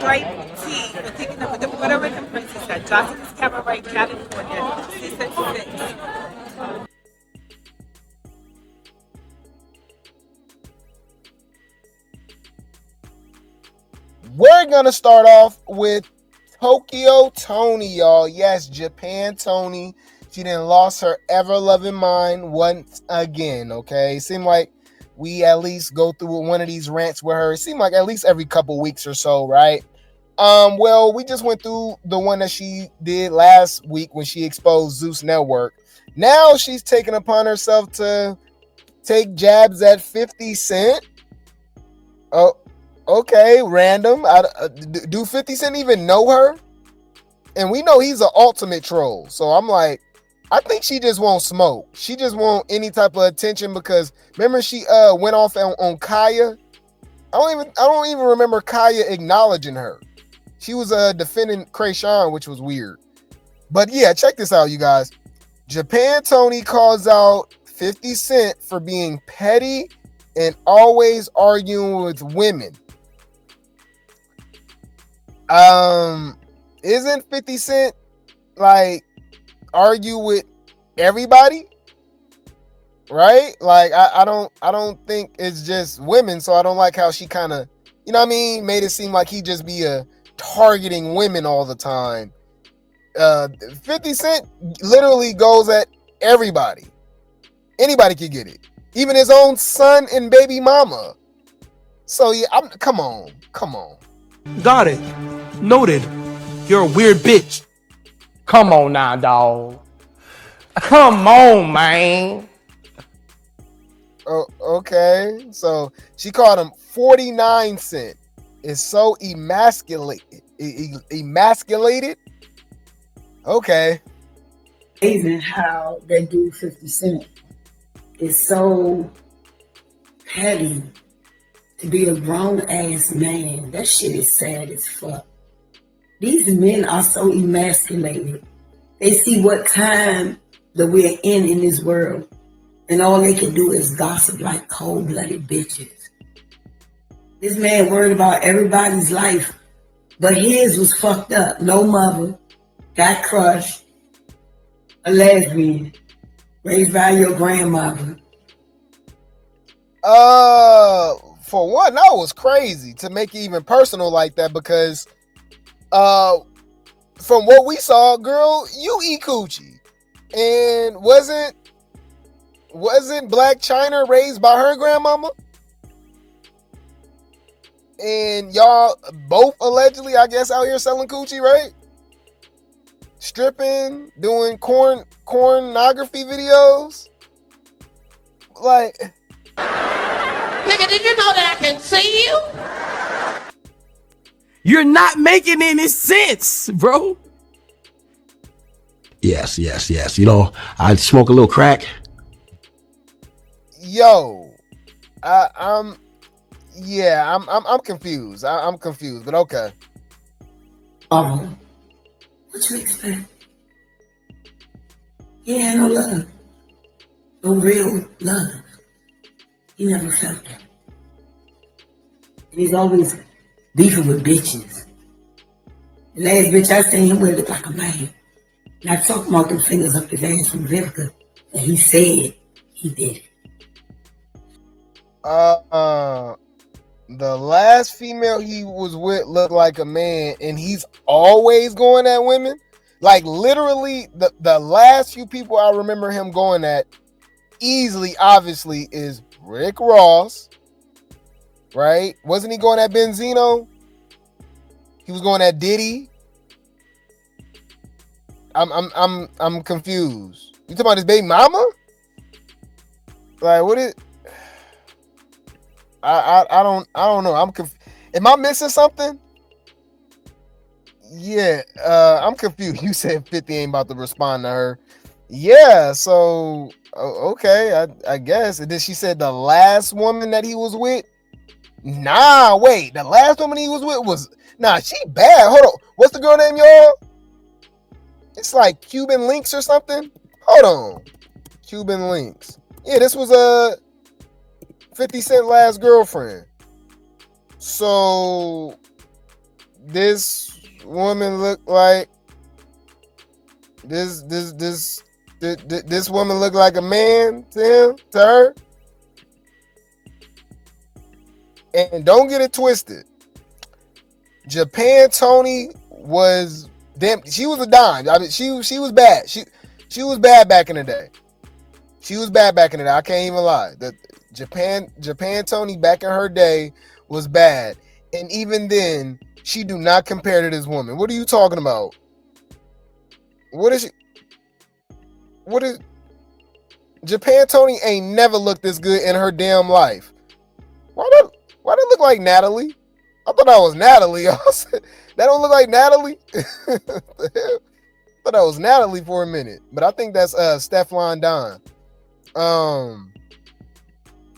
Grape tea for taking up with whatever the princess said. Johnson's Cabaret, California, season 6. We're gonna start off with Tokyo Toni, y'all. Yes, Japan Toni. She done lost her ever-loving mind once again, okay? It seemed like we at least go through one of these rants with her. It seemed like at least every couple weeks or so, right? Well, we just went through the one that she did last week when she exposed Zeus Network. Now she's taken upon herself to take jabs at 50 Cent. Oh, okay, random. Do 50 Cent even know her? And we know he's an ultimate troll. So I'm like, I think she just won't smoke. She just won't any type of attention because remember she went off on Kaya. I don't even remember Kaya acknowledging her. She was defending Krayshawn, which was weird. But yeah, check this out, you guys. Japan Toni calls out 50 Cent for being petty and always arguing with women. Isn't 50 Cent like argue with everybody? Right? Like I don't think it's just women, so I don't like how she kind of, you know what I mean, made it seem like he just be targeting women all the time. 50 Cent literally goes at everybody. Anybody can get it. Even his own son and baby mama. So yeah, come on. Got it. Noted. You're a weird bitch. Come on now, dog. Come on, man. Oh, okay. So she called him 49 Cent. It's so emasculated. Emasculated? Okay. Amazing how they do 50 Cent. It's so petty to be a grown ass man. That shit is sad as fuck. These men are so emasculated. They see what time that we're in this world, and all they can do is gossip like cold-blooded bitches. This man worried about everybody's life, but his was fucked up. No mother, got crushed, a lesbian, raised by your grandmother. For one, that was crazy to make it even personal like that because from what we saw, girl, you eat coochie. And wasn't Blac Chyna raised by her grandmama? And y'all both allegedly, I guess, out here selling coochie, right? Stripping, doing pornography videos. Like, nigga, did you know that I can see you? You're not making any sense, bro. Yes. You know, I smoke a little crack. Yo, I'm confused. I'm confused, but okay. Oh, what you expect? He had no love, no real love. He never felt that. And he's always beefing with bitches. The last bitch I seen him with looked like a man. And I talked about them fingers up his ass from Vivica, and he said he did it. The last female he was with looked like a man, and he's always going at women. Like literally, the last few people I remember him going at easily, obviously, is Rick Ross. Right? Wasn't he going at Benzino? He was going at Diddy. I'm confused. You talking about his baby mama? Like what is? I don't know. I'm am I missing something? Yeah, I'm confused. You said 50 ain't about to respond to her. Yeah, so okay, I guess. And then she said the last woman that he was with. Nah, wait. The last woman he was with was she bad. Hold on. What's the girl name, y'all? It's like Cuban Links or something. Hold on. Cuban Links. Yeah, this was 50 Cent last girlfriend. So this woman look like this woman look like a man to her? And don't get it twisted. Japan Toni was damn. She was a dime. I mean, she was bad. She was bad back in the day. She was bad back in the day. I can't even lie. The Japan Toni back in her day was bad, and even then, she do not compare to this woman. What are you talking about? What is she? What is Japan Toni ain't never looked this good in her damn life. Why that look like Natalie? I thought that was Natalie. That don't look like Natalie. I thought that was Natalie for a minute, but I think that's Stefan Don.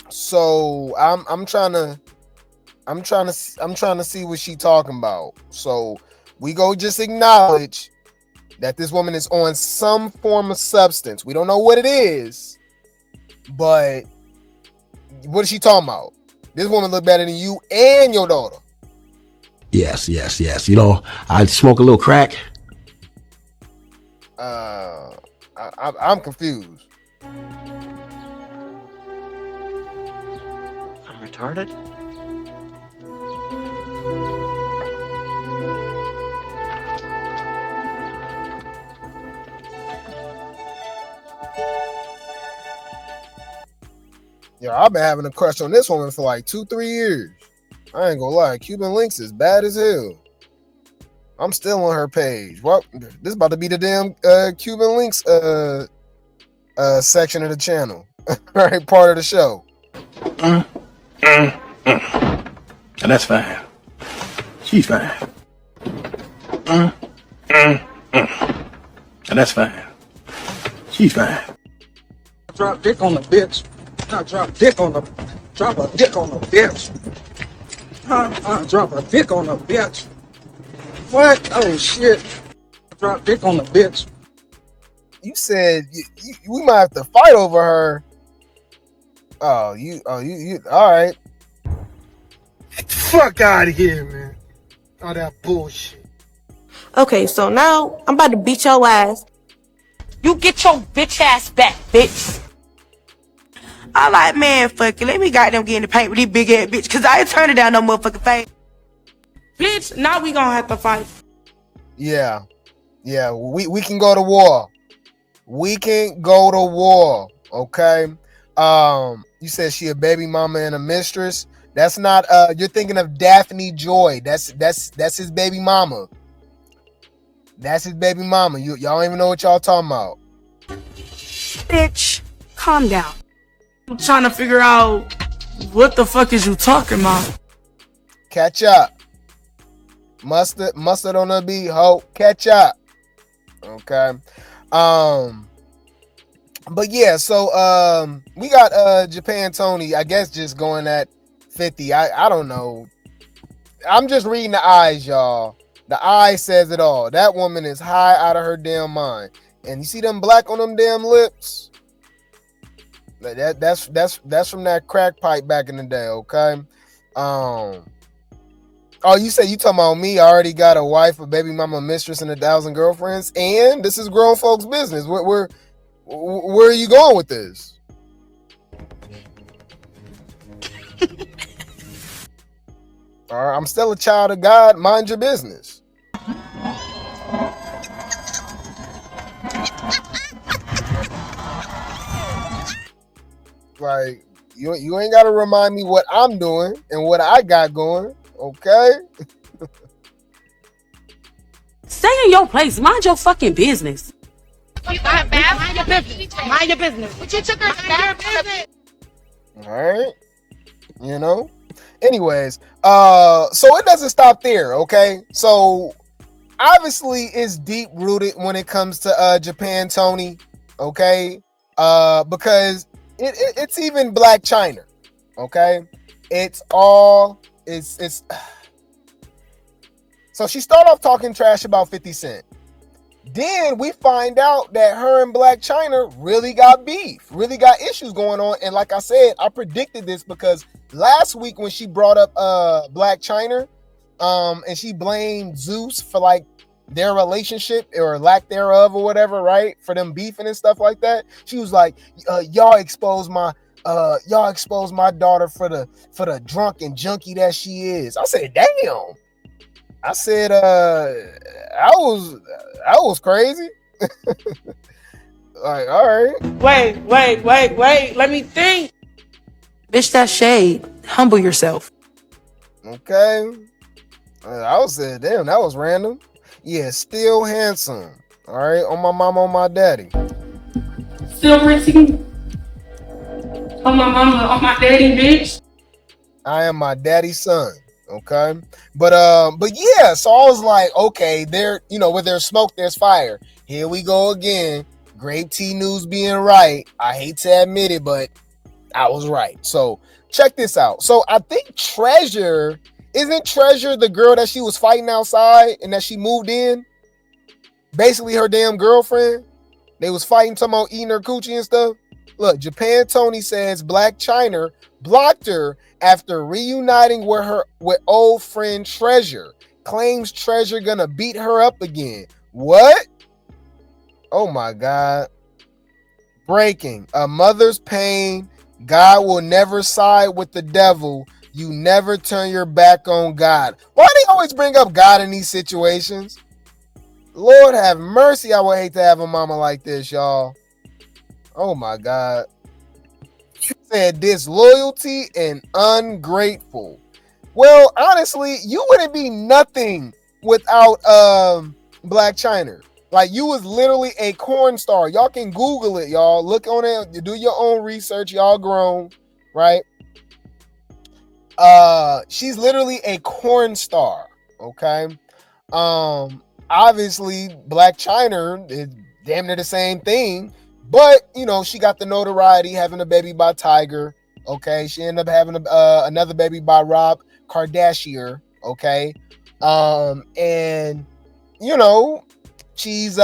So I'm trying to see what she talking about. So we go just acknowledge that this woman is on some form of substance. We don't know what it is, but what is she talking about? This woman look better than you and your daughter. Yes. You know, I smoke a little crack. I'm confused. I'm retarded? Yo, I've been having a crush on this woman for like 2-3 years. I ain't gonna lie, Cuban Links is bad as hell. I'm still on her page. Well, this is about to be the damn Cuban Links section of the channel. Right, part of the show. And that's fine. She's fine. And that's fine. She's fine. Drop dick on the bitch. I drop a dick on the bitch. Drop a dick on the bitch. What? Oh shit. Drop dick on the bitch. You said we might have to fight over her. Oh, you all right. Fuck out of here, man. All that bullshit. Okay, so now I'm about to beat your ass. You get your bitch ass back, bitch. I like, man, fuck it. Let me goddamn get in the paint with this big ass bitch, cause I ain't turning down no motherfucking face. Bitch, now we gonna have to fight. Yeah, we can go to war. We can go to war, okay? You said she a baby mama and a mistress. That's not you're thinking of Daphne Joy. That's his baby mama. That's his baby mama. Y'all don't even know what y'all talking about. Bitch, calm down. I'm trying to figure out what the fuck is you talking about. Catch up. Mustard on the beat, ho. Catch up. Okay. But yeah, so we got Japan Toni, I guess, just going at 50. I don't know. I'm just reading the eyes, y'all. The eye says it all. That woman is high out of her damn mind. And you see them black on them damn lips? That's from that crack pipe back in the day, okay? Oh, you say you talking about me? I already got a wife, a baby mama, a mistress, and 1,000 girlfriends, and this is grown folks' business. Where are you going with this? All right, I'm still a child of God. Mind your business. Like, you ain't got to remind me what I'm doing and what I got going, okay? Stay in your place. Mind your fucking business. Mind your business. Mind your business. But you took her mind your business. All right. You know? Anyways, so it doesn't stop there, okay? So obviously it's deep rooted when it comes to Japan Toni, okay? Because it's even Blac Chyna, okay? It's so she started off talking trash about 50 Cent. Then we find out that her and Blac Chyna really got beef, really got issues going on. And like I said, I predicted this because last week when she brought up Blac Chyna, And she blamed Zeus for like their relationship or lack thereof or whatever, right? For them beefing and stuff like that. She was like, y'all exposed my daughter for the drunk and junkie that she is. I said, damn. I said, I was crazy. Like, all right. Wait. Let me think. Bitch, that's shade. Humble yourself. Okay. I was saying, damn, that was random. Yeah, still handsome. All right, on my mama, on my daddy. Still pretty. On my mama, on my daddy, bitch. I am my daddy's son. Okay, but yeah. So I was like, okay, there, where there's smoke, there's fire. Here we go again. Grape T News being right. I hate to admit it, but I was right. So check this out. So I think isn't Treasure the girl that she was fighting outside and that she moved in? Basically her damn girlfriend. They was fighting, talking about eating her coochie and stuff. Look, Japan Toni says Blac Chyna blocked her after reuniting with old friend Treasure. Claims Treasure gonna beat her up again. What? Oh my God. Breaking. A mother's pain. God will never side with the devil. You never turn your back on God. Why do they always bring up God in these situations? Lord have mercy. I would hate to have a mama like this, y'all. Oh my God. Said disloyalty and ungrateful. Well, honestly, you wouldn't be nothing without Blac Chyna. Like, you was literally a corn star. Y'all can Google it, y'all. Look on it, do your own research. Y'all grown, right? She's literally a corn star. Okay. Obviously, Blac Chyna is damn near the same thing. But, she got the notoriety having a baby by Tiger. Okay. She ended up having another baby by Rob Kardashian. Okay. And, she's,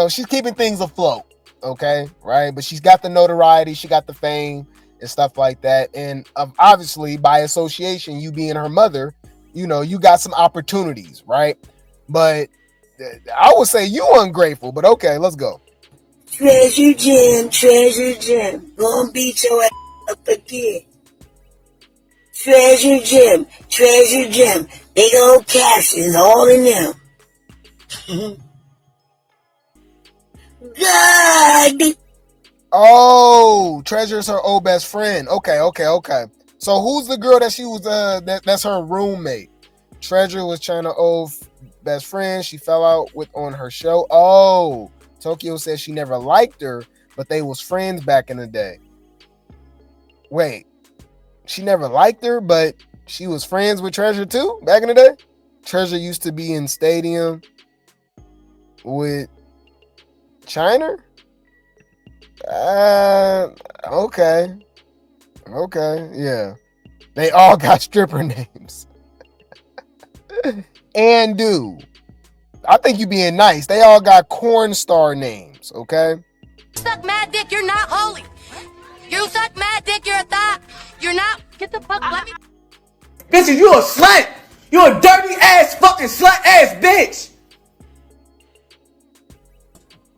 she's keeping things afloat. Okay. Right. But she's got the notoriety. She got the fame and stuff like that. And obviously, by association, you being her mother, you got some opportunities. Right. But I would say you ungrateful, but okay, let's go. Treasure gem, gonna beat your ass up again. Treasure gem, big old captions all in them. God. Oh, Treasure's her old best friend. Okay. So who's the girl that she was that's her roommate? Treasure was Chyna's old best friend. She fell out with on her show. Oh, Tokyo says she never liked her, but they was friends back in the day. Wait, she never liked her, but she was friends with Treasure too back in the day? Treasure used to be in Stadium with Chyna? Okay, yeah. They all got stripper names. And dude, I think you being nice. They all got corn star names, okay? Suck mad dick, you're not holy. You suck mad dick, you're a thought. You're not. Get the fuck. Let me. Bitches, you a slut. You a dirty ass fucking slut ass bitch.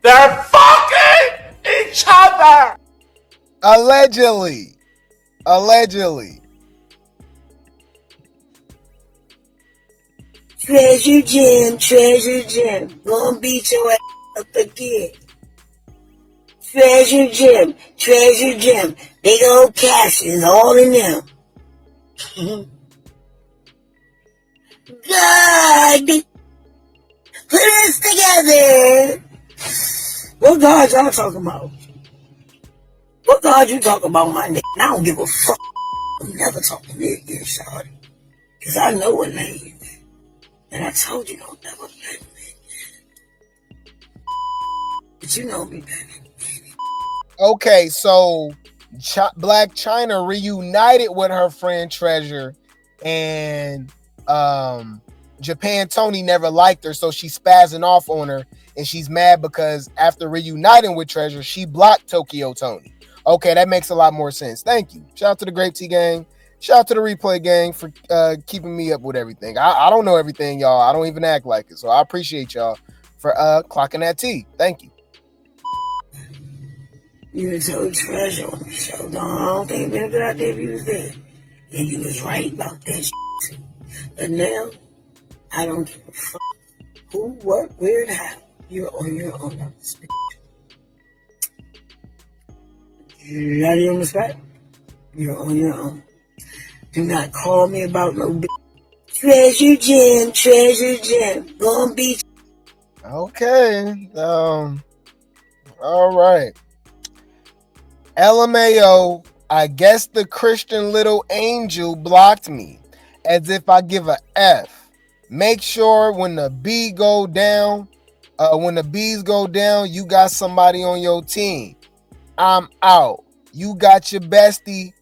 They're fucking each other. Allegedly. Treasure gem, gonna beat your ass up again. Treasure gem, big old captions all in them. God, put this together. What God y'all talking about? What God you talking about, my nigga? I don't give a fuck. I'm never talking to you again, shawty. Cause I know what name you is. And I told you don't never play with me again. But you know me better. Okay, so Blac Chyna reunited with her friend Treasure, and Japan Toni never liked her, so she's spazzing off on her, and she's mad because after reuniting with Treasure, she blocked Tokyo Toni. Okay, that makes a lot more sense. Thank you. Shout out to the Grape T gang. Shout out to the replay gang for keeping me up with everything. I don't know everything, y'all. I don't even act like it. So I appreciate y'all for clocking that T. Thank you. You were so treasure on the show. No, I don't think it'd been a good idea if you was there. And you was right about that shit. But now, I don't give a fuck who, what, where, and how. You're on your own. You're not even on the spot. You're on your own. Do not call me about no treasure gem. Gonna be. Okay. All right. LMAO, I guess the Christian little angel blocked me. As if I give a F. Make sure when the bees go down, you got somebody on your team. I'm out. You got your bestie,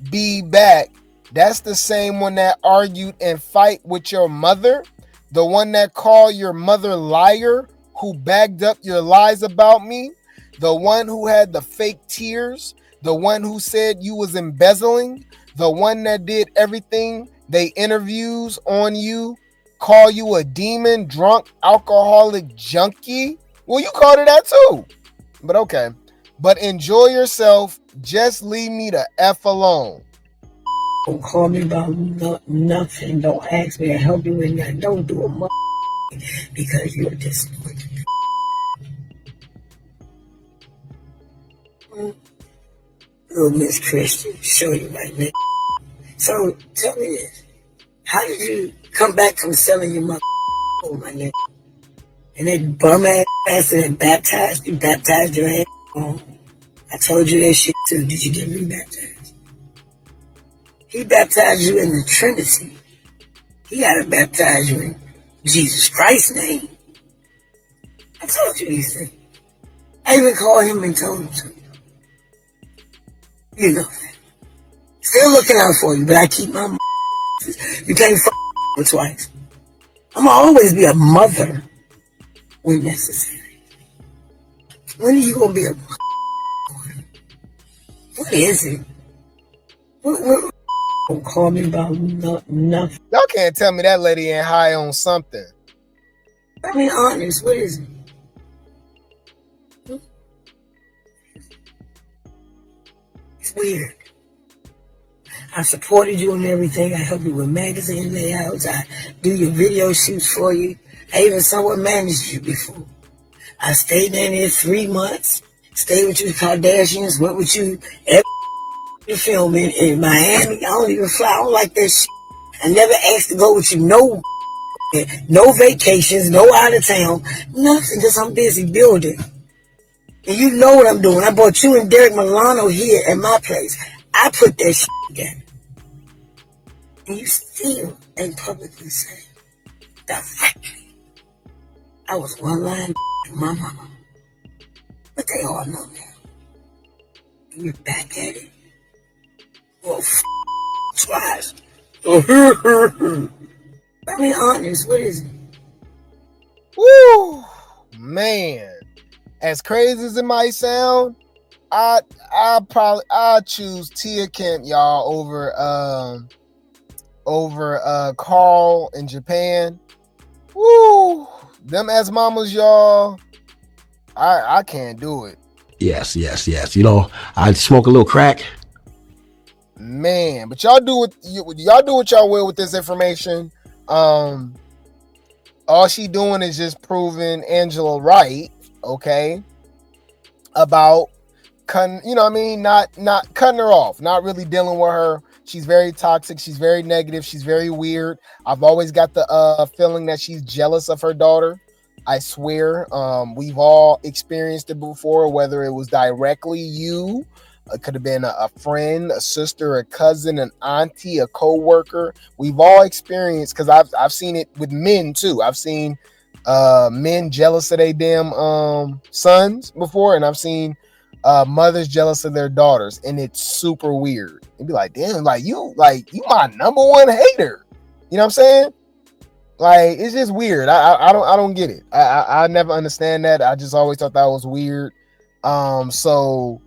be back. That's the same one that argued and fight with your mother. The one that called your mother liar, who bagged up your lies about me. The one who had the fake tears. The one who said you was embezzling. The one that did everything they interviews on you. Call you a demon, drunk, alcoholic junkie. Well, you called her that too. But okay. But enjoy yourself. Just leave me the F alone. Don't call me about nothing. Don't ask me to help you in that. Don't do a because you're disappointed. Little Miss Christian, show you like that. So tell me this. How did you come back from selling your mother? Oh my nigga. And that bum ass that baptized your ass. Oh, I told you that shit too. Did you get rebaptized? He baptized you in the Trinity. He had to baptize you in Jesus Christ's name. I told you these things. I even called him and told him to. You know that. Still looking out for you, but I keep my you can't with twice. I'm gonna always be a mother when necessary. When are you gonna be a what is it? What don't call me about nothing. Y'all can't tell me that lady ain't high on something. I mean, honest, what is it? It's weird. I supported you and everything. I helped you with magazine layouts. I do your video shoots for you. I even somewhat managed you before. I stayed down there 3 months. Stayed with you Kardashians. Went with you every filming in Miami. I don't even fly. I don't like that shit. I never asked to go with you. No vacations. No out of town. Nothing because I'm busy building. And you know what I'm doing. I brought you and Derek Milano here at my place. I put that shit together. And you still ain't publicly saying directly. I was one line with my mama. But they all know now. And you're back at it. Well, twice. I mean, honest, what is it? Woo! Man. As crazy as it might sound, I choose Tia Kemp, y'all, over Carl in Japan. Woo! Them as mamas, y'all. I can't do it. Yes. You know, I smoke a little crack. Man, but y'all do what y'all will with this information. All she doing is just proving Angela right, okay, about not cutting her off, not really dealing with her. She's very toxic, she's very negative, she's very weird. I've always got the feeling that she's jealous of her daughter. I swear, we've all experienced it before, whether it was directly you, it could have been a friend, a sister, a cousin, an auntie, a co-worker. We've all experienced, because I've seen it with men too. I've seen men jealous of their damn sons before, and I've seen mothers jealous of their daughters, and it's super weird. You'd be like, damn, you my number one hater. You know what I'm saying? Like, it's just weird. I don't get it. I never understand that. I just always thought that was weird. So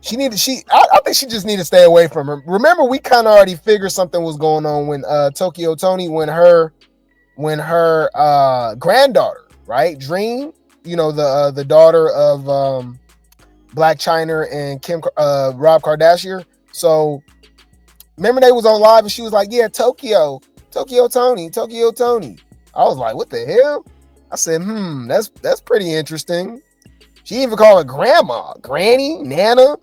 I think she just need to stay away from her. Remember, we kind of already figured something was going on when Tokyo Toni, when her granddaughter, right, Dream, you know, the daughter of Blac Chyna and Rob Kardashian. So remember they was on live and she was like, yeah, Tokyo Toni. I was like, what the hell? I said, that's pretty interesting. She even called her grandma, granny, nana,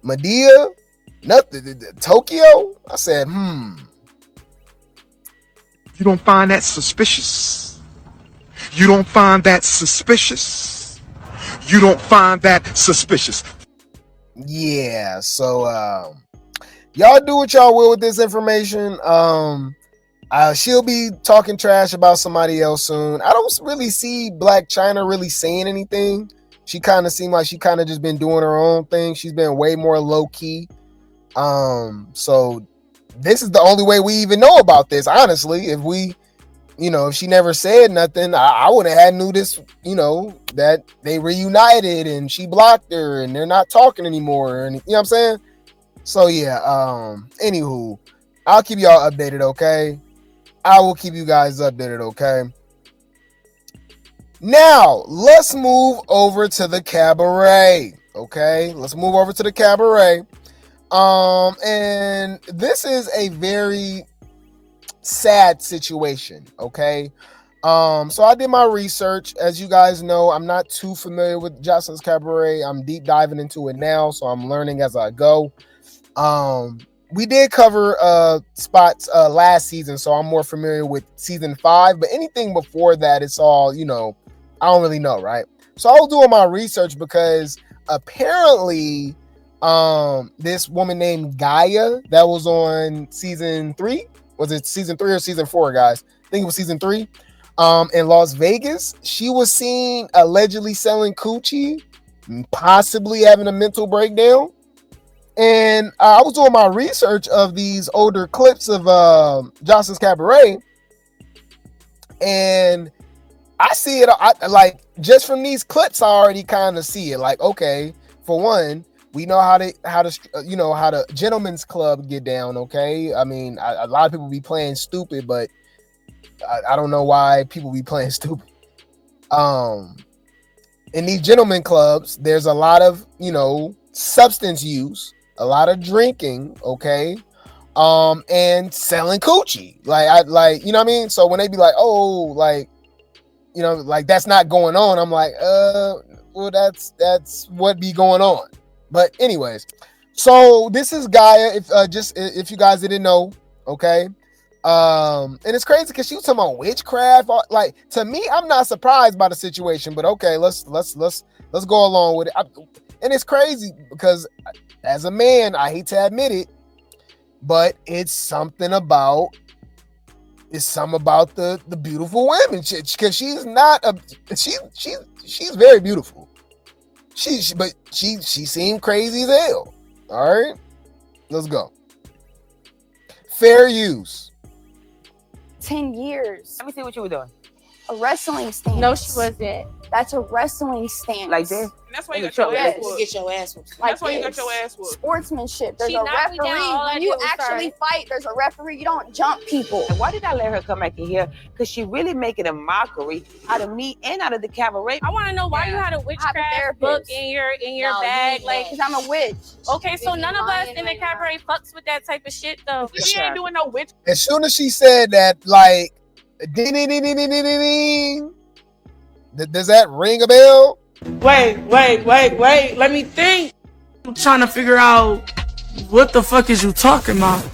Medea, nothing, Tokyo. I said, You don't find that suspicious? You don't find that suspicious? You don't find that suspicious? Yeah, so y'all do what y'all will with this information. She'll be talking trash about somebody else soon. I don't really see Blac Chyna really saying anything. She kind of seemed like she kind of just been doing her own thing. She's been way more low key. So this is the only way we even know about this, honestly. If she never said nothing, I would have had knew this, that they reunited and she blocked her and they're not talking anymore. And you know what I'm saying? So yeah, anywho, I'll keep y'all updated, okay? I will keep you guys updated, okay? Now, let's move over to the Cabaret, okay? Let's move over to the Cabaret. And this is a very sad situation, okay? So I did my research. As you guys know, I'm not too familiar with Joseline's Cabaret. I'm deep diving into it now, so I'm learning as I go. We did cover spots last season, so I'm more familiar with season 5, but anything before that, it's all, I don't really know, right? So I was doing my research because apparently this woman named Gaia that was on season 3, was it season 3 or season 4, guys? I think it was season 3. In Las Vegas, she was seen allegedly selling coochie, possibly having a mental breakdown. And I was doing my research of these older clips of Joseline's Cabaret, and I see it. Like, just from these clips, I already kind of see it. Like, okay, for one, we know how the gentlemen's club get down. Okay, I mean, a lot of people be playing stupid, but I don't know why people be playing stupid. In these gentlemen clubs, there's a lot of substance use, a lot of drinking, okay, and selling coochie. Like, you know what I mean? So when they be like, oh, like, like that's not going on, I'm like, well, that's what be going on. But anyways, so this is Gaia. If you guys didn't know, okay. And it's crazy because she was talking about witchcraft. Like, to me, I'm not surprised by the situation, but okay, let's go along with it. And it's crazy because as a man, I hate to admit it, but it's something about the beautiful women, because she's not she's very beautiful. She seemed crazy as hell. All right, let's go. Fair use. 10 years. Let me see what you were doing. A wrestling stance. No, she wasn't. That's a wrestling stance. Like this? That's why you got your ass whooped. Get your ass whooped. Like That's why you got your ass whooped. Sportsmanship. There's She a knocked me referee. down. All I When did you was actually start. fight, there's a referee. You don't jump people. And why did I let her come back in here? Because she really making a mockery out of me and out of the Cabaret. I want to know why you had a witchcraft book in your bag, like, because I'm a witch. Okay, so none of us in the Cabaret fucks with that type of shit, though. We ain't doing no witch. As soon as she said that, like, ding, ding, ding, ding, ding, ding, ding, ding, does that ring a bell? Wait. Let me think. I'm trying to figure out what the fuck is you talking about?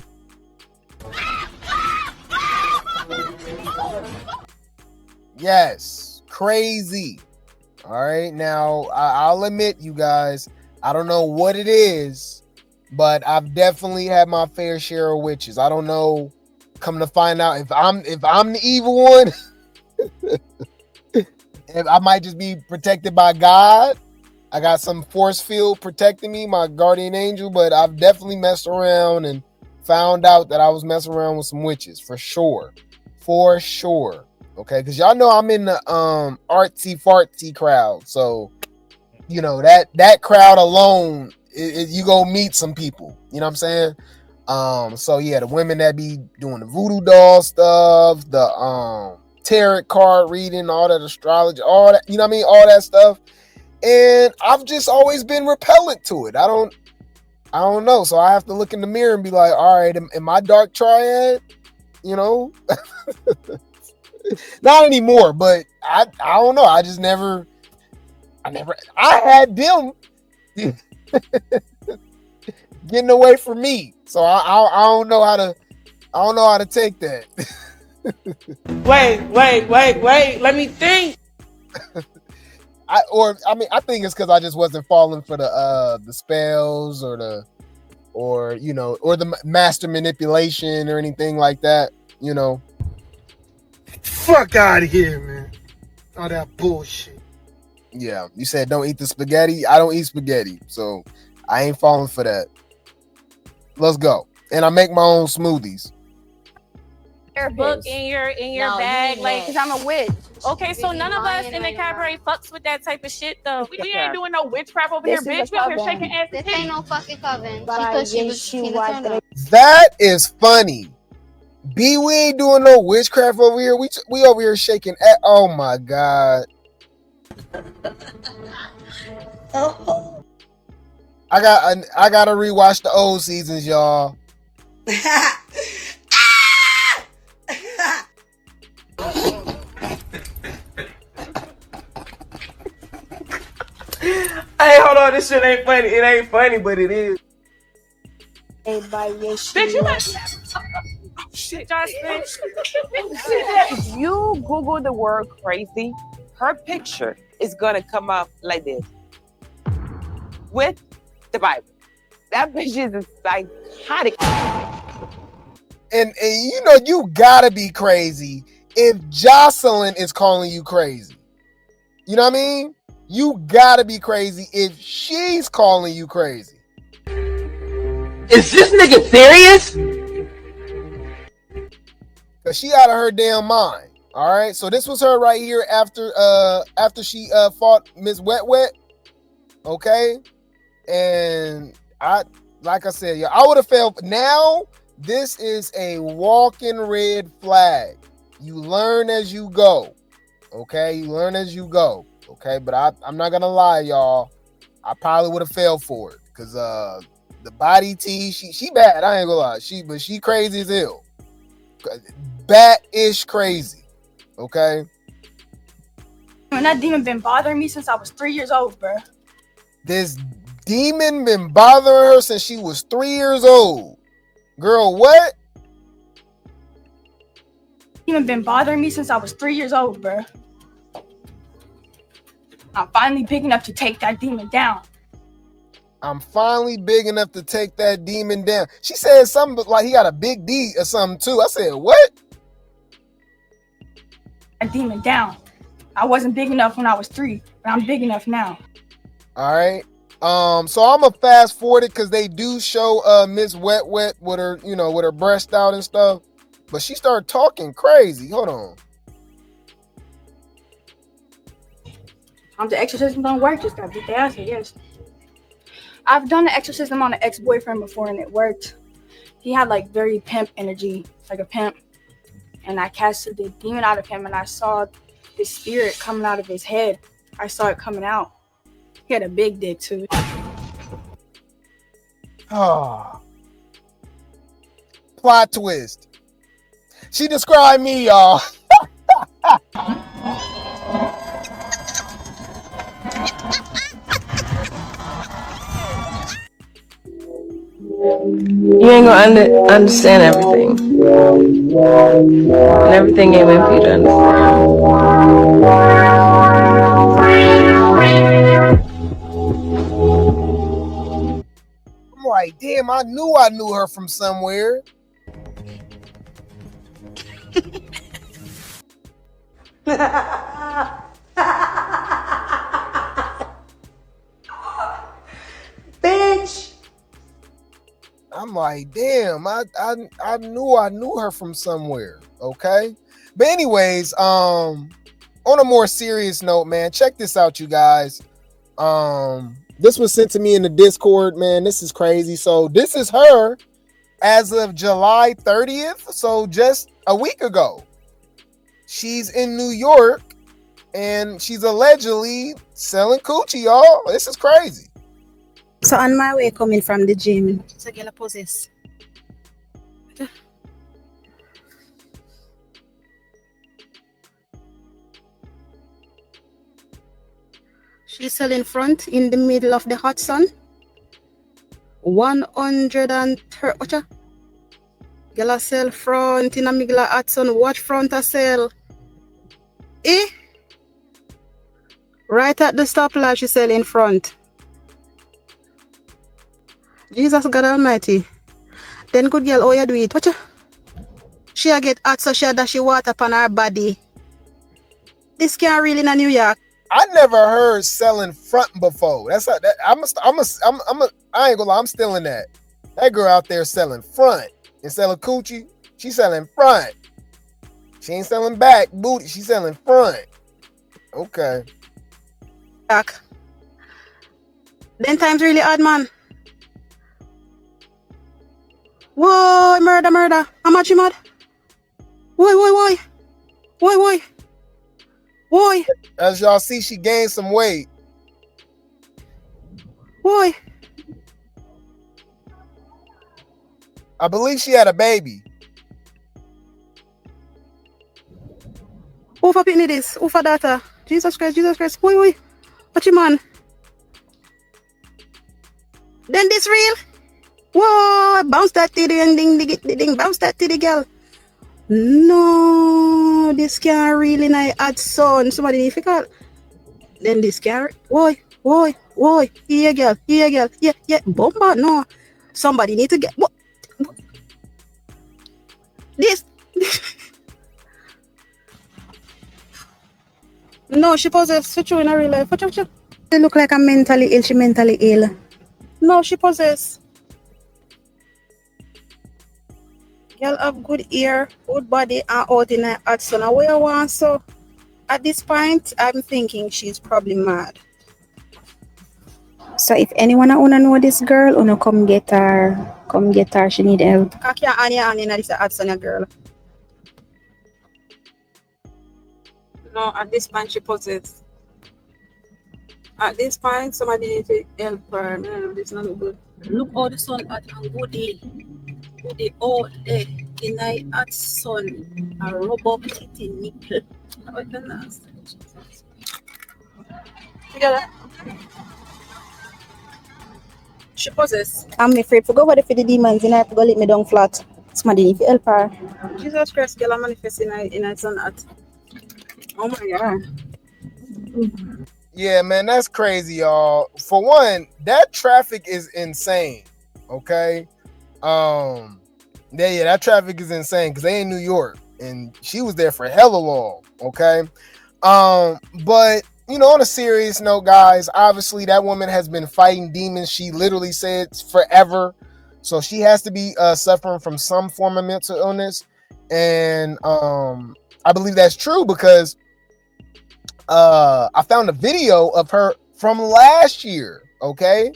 Yes, crazy. All right, now I'll admit, you guys, I don't know what it is, but I've definitely had my fair share of witches. I don't know. Come to find out, if I'm the evil one, if I might just be protected by God. I got some force field protecting me, my guardian angel, but I've definitely messed around and found out that I was messing around with some witches, for sure. Okay, because y'all know I'm in the artsy fartsy crowd, so that crowd alone you go meet some people. You know what I'm saying? So yeah, the women that be doing the voodoo doll stuff, the tarot card reading, all that astrology, all that, you know what I mean, all that stuff. And I've just always been repellent to it. I don't know. So I have to look in the mirror and be like, all right, am I dark triad? You know, not anymore. But I don't know. I had them getting away from me. So I don't know how to take that. Wait. Let me think. I think it's because I just wasn't falling for the spells or the master manipulation or anything like that. You know. Fuck out of here, man. All that bullshit. Yeah, you said don't eat the spaghetti. I don't eat spaghetti, so I ain't falling for that. Let's go. And I make my own smoothies. Book in your bag, like, because I'm a witch. Okay, so none of us in the cabaret fucks with that type of shit, though. We ain't doing no witchcraft over here, bitch. We over here shaking ass. This ain't no fucking coven. But She I thought she guess was she Tina watched Turner. That is funny. B, we ain't doing no witchcraft over here. We over here shaking. Oh my god. I gotta rewatch the old seasons, y'all. Hey, hold on, this shit ain't funny. It ain't funny, but it is. Bitch, you got Shit, Jocelyn. if you Google the word crazy, her picture is gonna come up like this with the Bible. That bitch is psychotic. And you know you gotta be crazy if Joseline is calling you crazy. You know what I mean? You gotta be crazy if she's calling you crazy. Is this nigga serious? Cause she out of her damn mind. All right. So this was her right here after she fought Miss Wet Wet. Okay. And like I said, yeah, I would have felt. Now this is a walking red flag. You learn as you go. Okay, you learn as you go. Okay, but I'm not gonna lie, y'all. I probably would have fell for it because the body T, she bad. I ain't gonna lie. She crazy as hell. Bat-ish crazy. Okay. And that demon been bothering me since I was 3 years old, bro. This demon been bothering her since she was 3 years old. Girl, what? Demon been bothering me since I was 3 years old, bro. I'm finally big enough to take that demon down. I'm finally big enough to take that demon down. She said something like he got a big D or something too. I said, what? That demon down. I wasn't big enough when I was 3, but I'm big enough now. All right. So I'm gonna fast forward it because they do show Miss Wet Wet with her, with her breast out and stuff. But she started talking crazy. Hold on. The exorcism don't work. Just gotta beat the ass, yes. I've done the exorcism on an ex-boyfriend before and it worked. He had like very pimp energy, like a pimp. And I casted the demon out of him and I saw the spirit coming out of his head. I saw it coming out. He had a big dick too. Oh. Plot twist. She described me, y'all. You ain't gonna understand everything. And everything ain't meant for you to understand. I'm like, damn, I knew her from somewhere. Bitch. I'm like, damn, I knew her from somewhere. Okay. But anyways, on a more serious note, man, check this out, you guys. This was sent to me in the Discord, man. This is crazy. So this is her as of July 30th. So just a week ago. She's in New York and she's allegedly selling coochie, y'all. This is crazy. So on my way coming from the gym, it's a girl possess. She's selling front in the middle of the hot sun. 130. Watcha. Girl sell front in the middle of hot sun. Watch front a sell. Eh? Right at the stoplight, she sell in front. Jesus God Almighty. Then good girl, how you do it? Watcha. She a get hot, so she a dash water upon her body. This can't really in New York. I never heard selling front before. That's how that I ain't gonna lie, I'm still in that. That girl out there selling front and selling coochie. She selling front. She ain't selling back booty. She selling front. Okay. Then times really hard, man. Whoa, murder. How much you mad? Why? As y'all see, she gained some weight. Why? I believe she had a baby. Who for picking this? Who for data? Jesus Christ. Why? What you man? Then this real? Whoa, bounce that titty and ding, bounce that titty, girl. No, this can't really not add son. Somebody need to call. Then this can't. Why? Here, girl. Yeah. Bomba, no. Somebody need to get. What? This. No, she possessed. Switch in her real life. Watch. They look like I'm mentally ill. She mentally ill. No, she possessed. Girl have good ear, good body, and out in her hot sun. What you want? So at this point, I'm thinking she's probably mad. So if anyone wanna know this girl, wanna come get her. She need help. I can't Anya this hot sun, girl. No, at this point she possessed. At this point, somebody needs to help her. No, this is not good. Look how the sun hot and good day. Good day all day. In the hot sun. A rub up titty nipple. What the nasty. Together. She possessed. I'm afraid to go over for the demons and I have to go let me down flat. Somebody need to help her. Jesus Christ, girl, I'm manifesting in a sun hot. Oh my God. Yeah, man, that's crazy, y'all. For one, that traffic is insane. Okay. Yeah, that traffic is insane because they in New York and she was there for hella long. Okay. But you know, on a serious note, guys, obviously that woman has been fighting demons. She literally said forever. So she has to be suffering from some form of mental illness. And I believe that's true because I found a video of her from last year. Okay.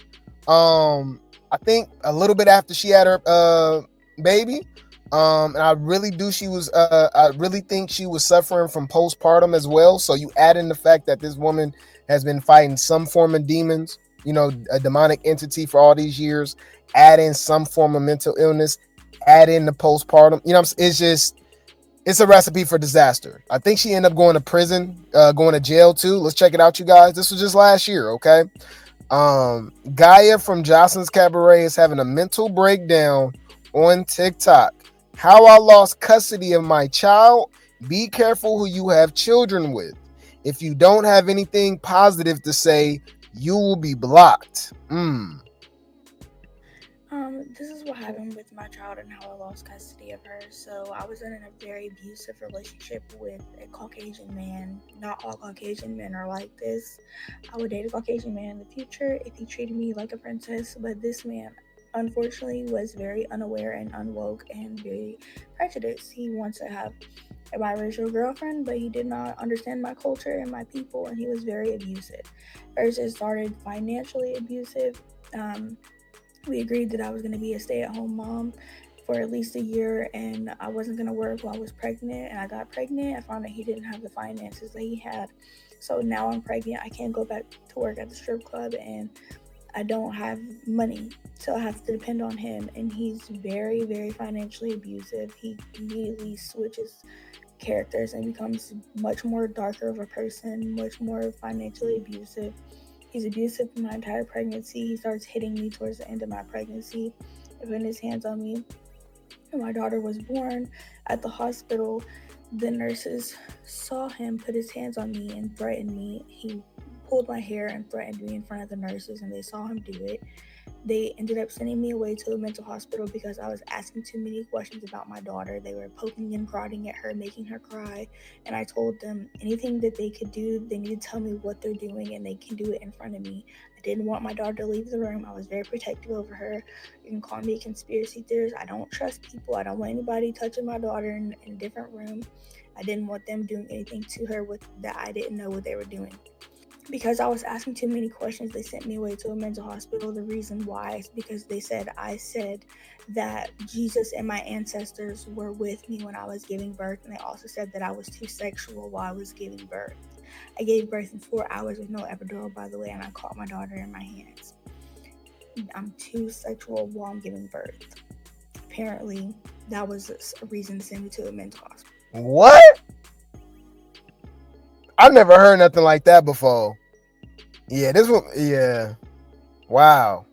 I think a little bit after she had her baby. And I really think she was suffering from postpartum as well. So you add in the fact that this woman has been fighting some form of demons, you know, a demonic entity for all these years, add in some form of mental illness, add in the postpartum, you know, it's a recipe for disaster. I think she ended up going to prison, going to jail too. Let's check it out, you guys. This was just last year. Okay. Gaia from Jocelyn's Cabaret is having a mental breakdown on TikTok. How I lost custody of my child. Be careful who you have children with. If you don't have anything positive to say, you will be blocked. This is what happened with my child and how I lost custody of her. So I was in a very abusive relationship with a Caucasian man. Not all Caucasian men are like this. I would date a Caucasian man in the future if he treated me like a princess, but this man unfortunately was very unaware and unwoke and very prejudiced. He wants to have a biracial girlfriend, but he did not understand my culture and my people, and he was very abusive. First, it started financially abusive. We agreed that I was going to be a stay-at-home mom for at least a year, and I wasn't going to work while I was pregnant. And I got pregnant. I found that he didn't have the finances that he had. So now I'm pregnant. I can't go back to work at the strip club, and I don't have money. So I have to depend on him. And he's very, very financially abusive. He immediately switches characters and becomes much more darker of a person, much more financially abusive. He's abusive for my entire pregnancy. He starts hitting me towards the end of my pregnancy, putting his hands on me. When my daughter was born at the hospital, the nurses saw him put his hands on me and threaten me. He pulled my hair and threatened me in front of the nurses, and they saw him do it. They ended up sending me away to a mental hospital because I was asking too many questions about my daughter. They were poking and prodding at her, making her cry. And I told them anything that they could do, they need to tell me what they're doing, and they can do it in front of me. I didn't want my daughter to leave the room. I was very protective over her. You can call me a conspiracy theorist. I don't trust people. I don't want anybody touching my daughter in a different room. I didn't want them doing anything to her that I didn't know what they were doing. Because I was asking too many questions, they sent me away to a mental hospital. The reason why is because they said I said that Jesus and my ancestors were with me when I was giving birth, and they also said that I was too sexual while I was giving birth. I gave birth in 4 hours with no epidural, by the way, and I caught my daughter in my hands. I'm too sexual while I'm giving birth. Apparently, that was a reason to send me to a mental hospital. What? I've never heard nothing like that before. Yeah, this one, yeah. Wow.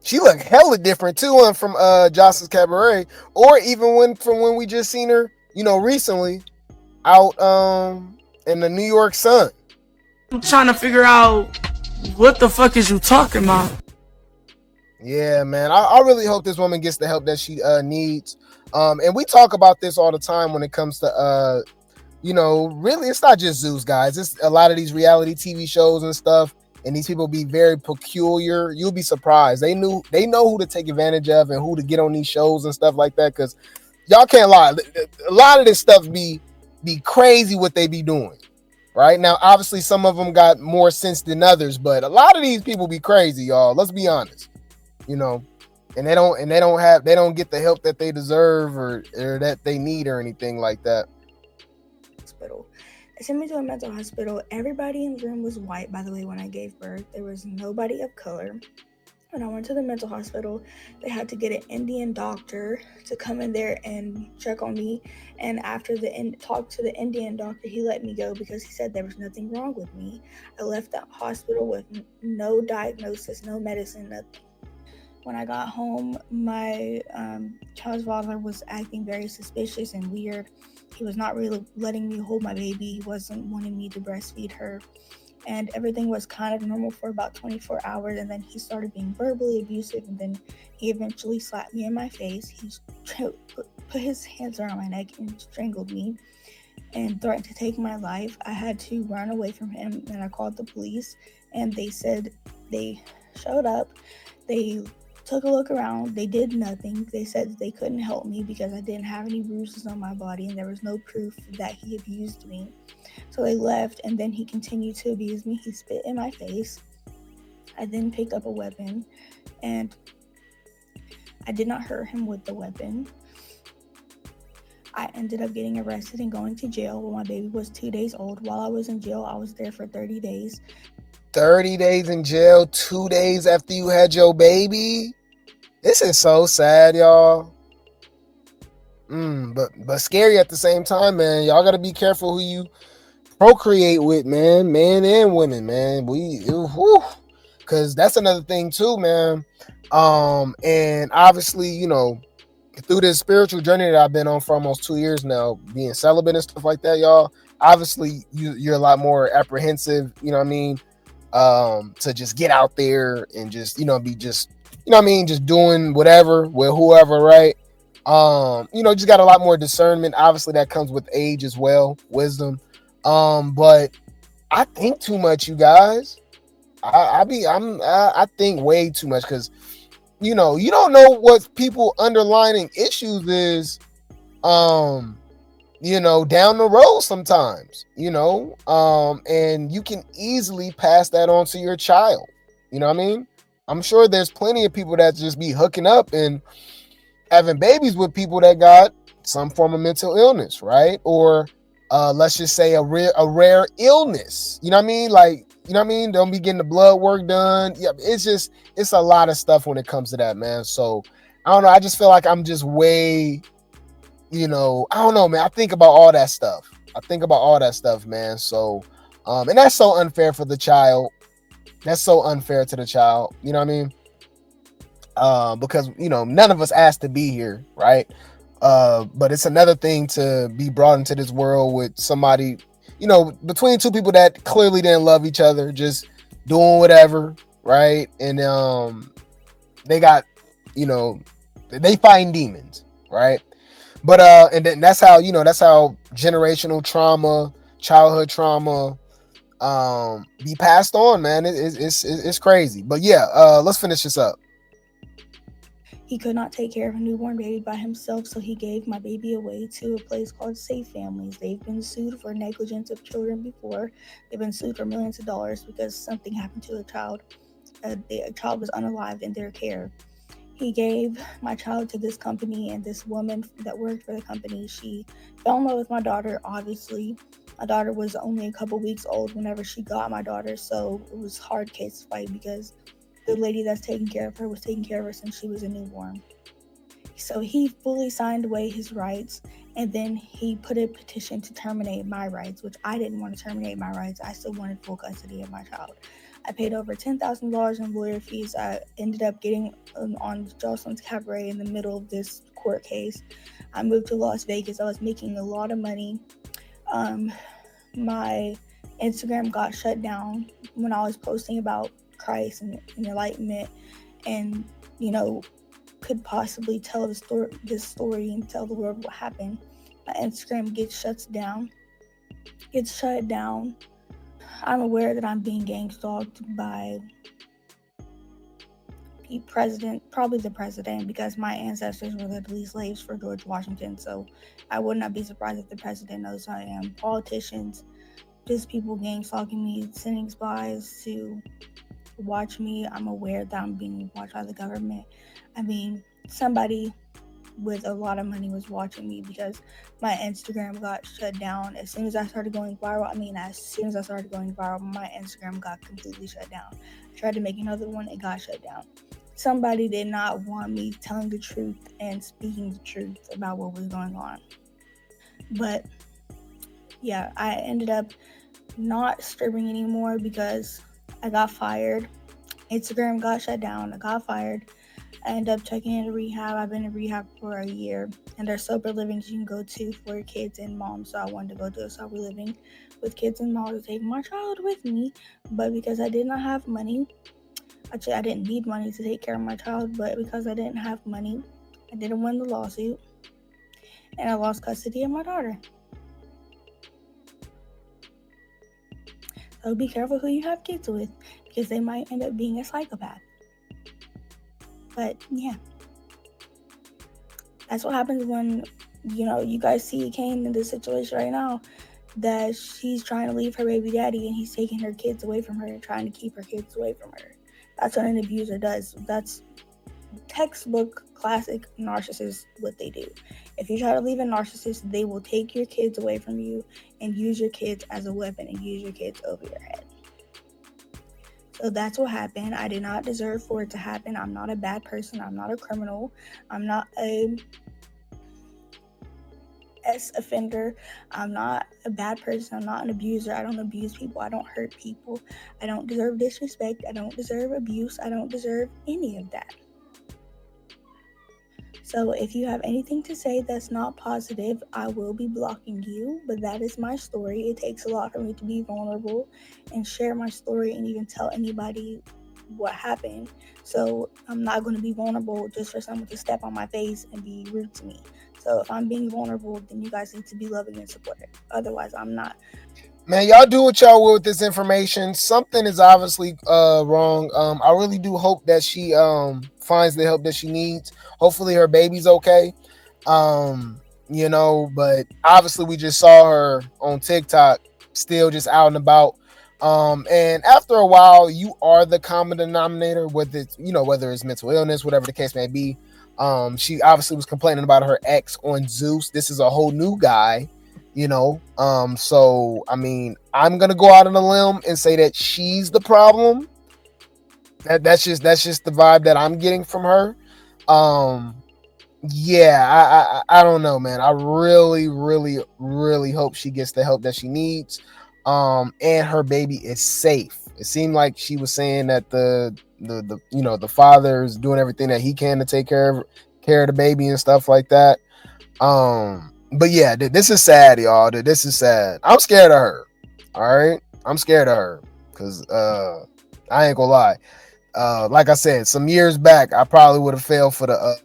She looked hella different too from Jocelyn's Cabaret, or even when we just seen her, recently out in the New York Sun. I'm trying to figure out what the fuck is you talking about. Yeah, man. I really hope this woman gets the help that she needs. And we talk about this all the time when it comes to really, it's not just Zeus, guys. It's a lot of these reality TV shows and stuff, and these people be very peculiar. You'll be surprised. They know who to take advantage of and who to get on these shows and stuff like that, because y'all can't lie. A lot of this stuff be crazy what they be doing. Right now, obviously, some of them got more sense than others, but a lot of these people be crazy, y'all. Let's be honest. And they don't get the help that they deserve or that they need or anything like that. Hospital. They sent me to a mental hospital. Everybody in the room was white, by the way, when I gave birth. There was nobody of color. When I went to the mental hospital, they had to get an Indian doctor to come in there and check on me. And after talk to the Indian doctor, he let me go because he said there was nothing wrong with me. I left that hospital with no diagnosis, no medicine, nothing. When I got home, my child's father was acting very suspicious and weird. He was not really letting me hold my baby. He wasn't wanting me to breastfeed her. And everything was kind of normal for about 24 hours. And then he started being verbally abusive. And then he eventually slapped me in my face. He put his hands around my neck and strangled me and threatened to take my life. I had to run away from him, and I called the police. And they said they showed up. They took a look around. They did nothing. They said that they couldn't help me because I didn't have any bruises on my body and there was no proof that he abused me. So they left, and then he continued to abuse me. He spit in my face. I then picked up a weapon, and I did not hurt him with the weapon. I ended up getting arrested and going to jail when my baby was 2 days old. While I was in jail, I was there for 30 days. 30 days in jail, 2 days after you had your baby. This is so sad, y'all. But scary at the same time, man. Y'all gotta be careful who you procreate with, man. Men and women, man. Because that's another thing too, man. And obviously, through this spiritual journey that I've been on for almost 2 years now, being celibate and stuff like that, y'all. Obviously, you're a lot more apprehensive. You know what I mean? To just get out there and just be just just doing whatever with whoever, right? Just got a lot more discernment. Obviously that comes with age as well, wisdom. But I think too much, you guys. I think way too much, because you don't know what people underlying issues is. down the road sometimes, and you can easily pass that on to your child. You know what I mean? I'm sure there's plenty of people that just be hooking up and having babies with people that got some form of mental illness, right? Or let's just say a rare illness. You know what I mean? Like, don't be getting the blood work done. Yeah, it's a lot of stuff when it comes to that, man. So I don't know. I just feel like I'm just way, I don't know, man. I think about all that stuff. Man. So, and that's so unfair for the child. That's so unfair to the child. You know what I mean? Because none of us asked to be here, right? But it's another thing to be brought into this world with somebody, between two people that clearly didn't love each other, just doing whatever, right? And they got, they fighting demons, right? But and then that's how generational trauma, childhood trauma, be passed on, man. It's crazy. But yeah, let's finish this up. He could not take care of a newborn baby by himself, so he gave my baby away to a place called Safe Families. They've been sued for negligence of children before. They've been sued for millions of dollars because something happened to a child. A child was unalived in their care. He gave my child to this company, and this woman that worked for the company, she fell in love with my daughter, obviously. My daughter was only a couple weeks old whenever she got my daughter, so it was a hard case to fight because the lady that's taking care of her was taking care of her since she was a newborn. So he fully signed away his rights, and then he put a petition to terminate my rights, which I didn't want to terminate my rights. I still wanted full custody of my child. I paid over $10,000 in lawyer fees. I ended up getting on Joseline's Cabaret in the middle of this court case. I moved to Las Vegas. I was making a lot of money. My Instagram got shut down when I was posting about Christ and enlightenment, and could possibly tell this story and tell the world what happened. My Instagram gets shut down. I'm aware that I'm being gang stalked by the president, probably the president, because my ancestors were literally slaves for George Washington, so I would not be surprised if the president knows who I am. Politicians, just people gang stalking me, sending spies to watch me. I'm aware that I'm being watched by the government. I mean, somebody with a lot of money was watching me because my Instagram got shut down as soon as I started going viral. My Instagram got completely shut down. I tried to make another one, it got shut down. Somebody did not want me telling the truth and speaking the truth about what was going on. But yeah, I ended up not streaming anymore because I got fired. Instagram got shut down. I got fired. I ended up checking into rehab. I've been in rehab for a year, and there's sober livings you can go to for kids and moms. So I wanted to go to a sober living with kids and moms to take my child with me. But because I did not have money, actually I didn't need money to take care of my child, but because I didn't have money, I didn't win the lawsuit, and I lost custody of my daughter. So be careful who you have kids with, because they might end up being a psychopath. But yeah, that's what happens when, you guys see Kane in this situation right now, that she's trying to leave her baby daddy and he's taking her kids away from her, trying to keep her kids away from her. That's what an abuser does. That's textbook classic narcissist, what they do. If you try to leave a narcissist, they will take your kids away from you and use your kids as a weapon and use your kids over your head. So that's what happened. I did not deserve for it to happen. I'm not a bad person. I'm not a criminal. I'm not a offender. I'm not a bad person. I'm not an abuser. I don't abuse people. I don't hurt people. I don't deserve disrespect. I don't deserve abuse. I don't deserve any of that. So if you have anything to say that's not positive, I will be blocking you, but that is my story. It takes a lot for me to be vulnerable and share my story and even tell anybody what happened. So I'm not going to be vulnerable just for someone to step on my face and be rude to me. So if I'm being vulnerable, then you guys need to be loving and supportive. Otherwise, I'm not. Man, y'all do what y'all will with this information. Something is obviously wrong. I really do hope that she finds the help that she needs. Hopefully her baby's okay. you know, but obviously we just saw her on TikTok still just out and about. And after a while, you are the common denominator, whether it's, you know, whether it's mental illness, whatever the case may be. She obviously was complaining about her ex on Zeus. This is a whole new guy, you know. So I mean, I'm gonna go out on a limb and say that she's the problem. That's just the vibe that I'm getting from her. Yeah, I don't know, man. I really, really, really hope she gets the help that she needs. And her baby is safe. It seemed like she was saying that the you know, the father is doing everything that he can to take care of the baby and stuff like that. But yeah, this is sad, y'all. This is sad. I'm scared of her. All right, I'm scared of her because I ain't gonna lie. Like I said, some years back, I probably would have failed for the.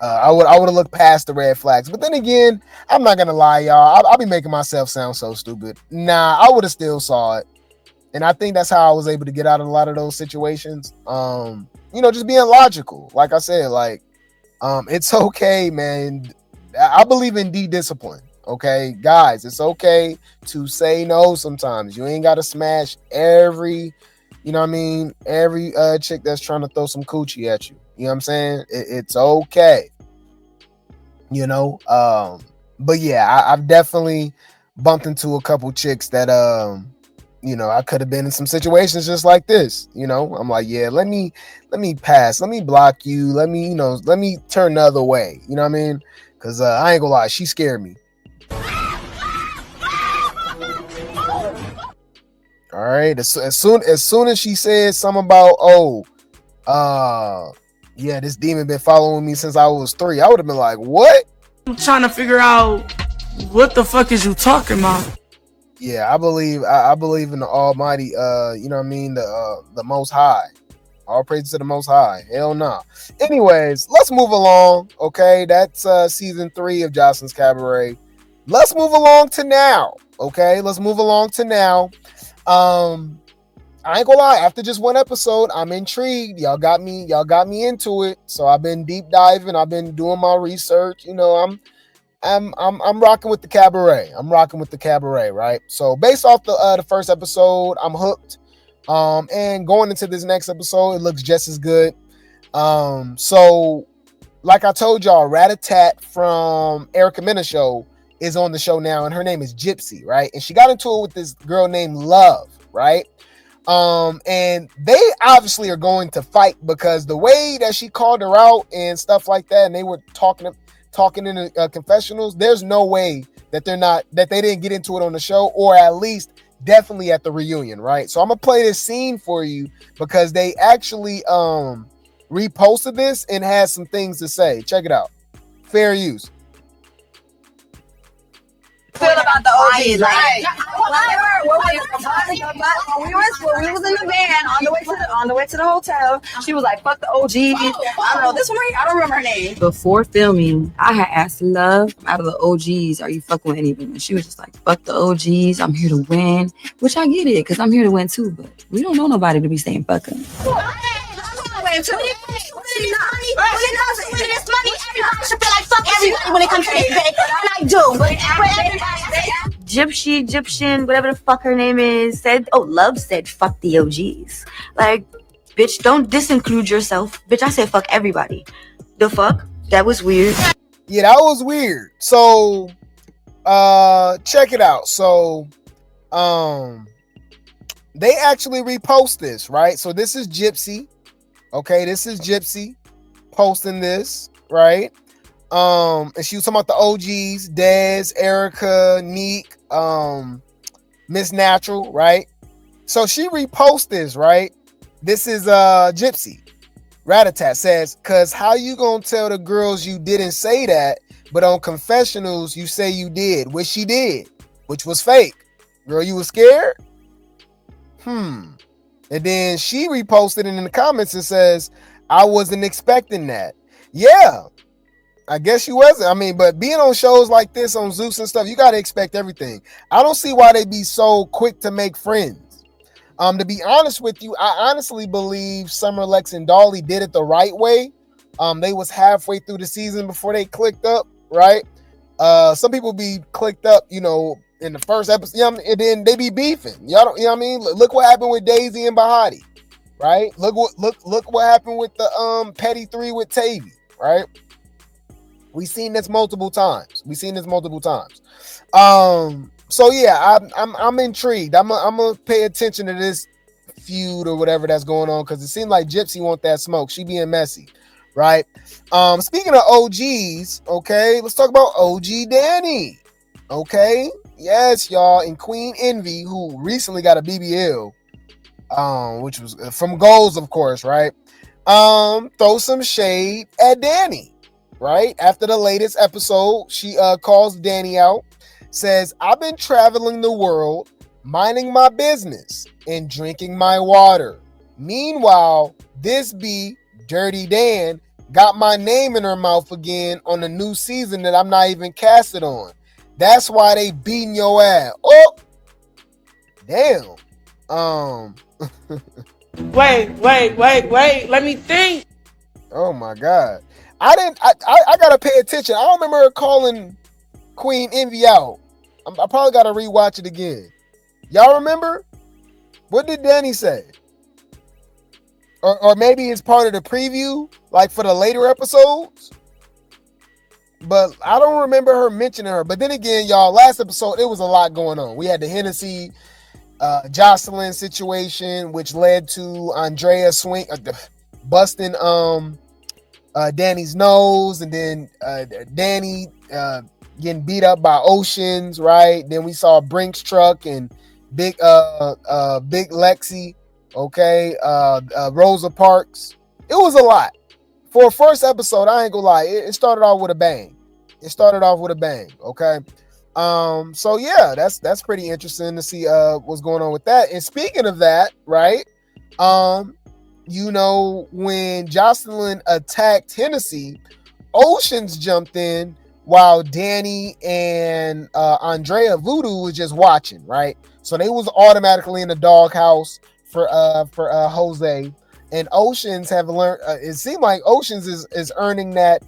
I would have looked past the red flags, but then again, I'm not gonna lie, y'all. I'll be making myself sound so stupid. Nah, I would have still saw it, and I think that's how I was able to get out of a lot of those situations. You know, just being logical. Like I said, like, it's okay, man. I believe in discipline. Okay, guys, it's okay to say no sometimes. You ain't gotta smash every, you know what I mean, every chick that's trying to throw some coochie at you. You know what I'm saying? It's okay. You know, but yeah, I've definitely bumped into a couple chicks that you know, I could have been in some situations just like this. You know, I'm like, yeah, let me pass, let me block you, let me, you know, let me turn the other way. You know what I mean? Because I ain't gonna lie, she scared me. All right, as soon as she said something about, yeah, this demon been following me since I was 3, I would have been like, what? I'm trying to figure out what the fuck is you talking about. Yeah, I believe in the Almighty, you know what I mean, the Most High. All praise to the Most High. Hell nah. Anyways, let's move along. Okay, that's season 3 of Joseline's Cabaret. Let's move along to now. Okay, let's move along to now. I ain't gonna lie, after just one episode, I'm intrigued. Y'all got me into it. So I've been deep diving, I've been doing my research. You know, I'm rocking with the Cabaret. I'm rocking with the Cabaret, right? So based off the first episode, I'm hooked. And going into this next episode, it looks just as good. So like I told y'all, Rat-a-tat from Erica Mena show is on the show now, and her name is Gypsy, right? And she got into it with this girl named Love, right? And they obviously are going to fight because the way that she called her out and stuff like that, and they were talking in the confessionals, there's no way that they didn't get into it on the show, or at least definitely at the reunion, right? So I'm gonna play this scene for you because they actually reposted this and has some things to say. Check it out. Fair use. Feel about the OGs, right? When we was in the van on the way to the hotel, she was like, "Fuck the OGs." I don't know this one right. I don't remember her name. Before filming, I had asked Love, out of the OGs, are you fucking with anyone? And she was just like, "Fuck the OGs. I'm here to win," which I get it because I'm here to win too. But we don't know nobody to be saying fuck them. Everybody when it comes to this thing, and I do. Egyptian, whatever the fuck her name is, said, Love said, fuck the OGs. Like, bitch, don't disinclude yourself. Bitch, I said fuck everybody. The fuck? That was weird. Yeah, that was weird. So, check it out. So, they actually repost this, right? So this is Gypsy. Okay, this is Gypsy posting this, right? And she was talking about the OGs, Dez, Erica, Neek, Miss Natural, right? So she reposts this, right? This is Gypsy. Rat-a-tat says, "Cause how you gonna tell the girls you didn't say that, but on confessionals you say you did, which she did, which was fake. Girl, you was scared?" And then she reposted it in the comments and says, "I wasn't expecting that." Yeah, I guess you wasn't. I mean, but being on shows like this on Zeus and stuff, you got to expect everything. I don't see why they be so quick to make friends. To be honest with you, I honestly believe Summer, Lex, and Dolly did it the right way. They was halfway through the season before they clicked up. right? Some people be clicked up, you know, in the first episode, you know, and then they be beefing. Y'all don't, you know what I mean? Look what happened with Daisy and Bahati, right? Look what happened with the Petty 3 with Tavy, right? We seen this multiple times. So yeah, I'm intrigued. I'm gonna pay attention to this feud or whatever that's going on, because it seemed like Gypsy want that smoke. She being messy, right? Speaking of OGs, okay, let's talk about OG Danny. Okay, yes, y'all, and Queen Envy, who recently got a BBL, which was from Goals, of course, right? Throw some shade at Danny, right? After the latest episode, she calls Danny out, says, "I've been traveling the world, minding my business and drinking my water. Meanwhile, this be Dirty Dan got my name in her mouth again on a new season that I'm not even casted on. That's why they beating your ass." Oh, damn. Wait. Let me think. Oh my God. I gotta pay attention. I don't remember her calling Queen Envy out. I probably gotta rewatch it again. Y'all remember? What did Danny say? Or maybe it's part of the preview, like for the later episodes. But I don't remember her mentioning her. But then again, y'all, last episode, it was a lot going on. We had the Hennessy Joseline situation, which led to Andrea busting Danny's nose, and then Danny getting beat up by Oceans, right? Then we saw Brink's truck and big Lexi, okay, Rosa Parks. It was a lot. For a first episode, I ain't gonna lie, it started off with a bang. Okay. So yeah, that's pretty interesting to see what's going on with that. And speaking of that, right? You know, when Joseline attacked Hennessy, Oceans jumped in while Danny and Andrea Voodoo was just watching, right? So they was automatically in the doghouse for Jose. And Oceans have learned. It seemed like Oceans is earning that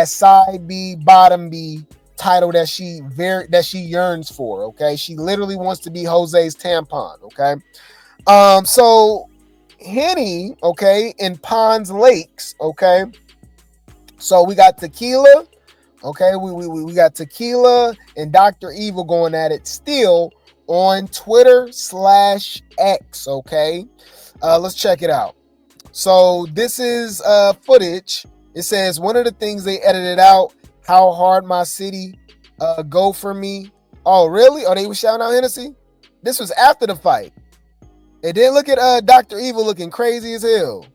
side B, bottom B title that she yearns for. Okay, she literally wants to be Jose's tampon. Okay, so Henny, okay, in Ponds Lakes. Okay, so we got Tequila. Okay, we got Tequila and Dr. Evil going at it still on Twitter/X. Okay, let's check it out. So this is footage. It says, "One of the things they edited out, how hard my city go for me." Oh, really? Oh, they were shouting out Hennessy? This was after the fight. And then look at Dr. Evil looking crazy as hell.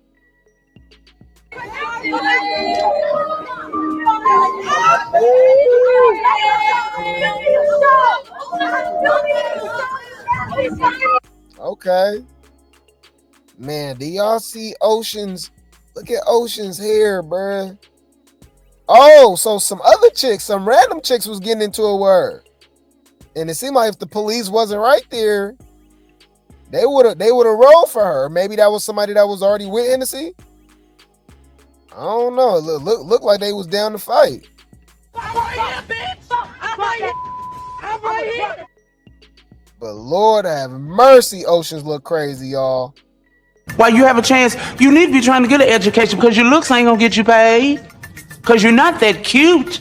Okay. Man, do y'all see Ocean's? Look at Ocean's hair, bruh. Oh, so some random chicks was getting into a word. And it seemed like if the police wasn't right there, they would have rolled for her. Maybe that was somebody that was already with Hennessy. I don't know. It looked like they was down to fight. But Lord have mercy, Oceans look crazy, y'all. While you have a chance, you need to be trying to get an education, because your looks ain't gonna get you paid. Because you're not that cute.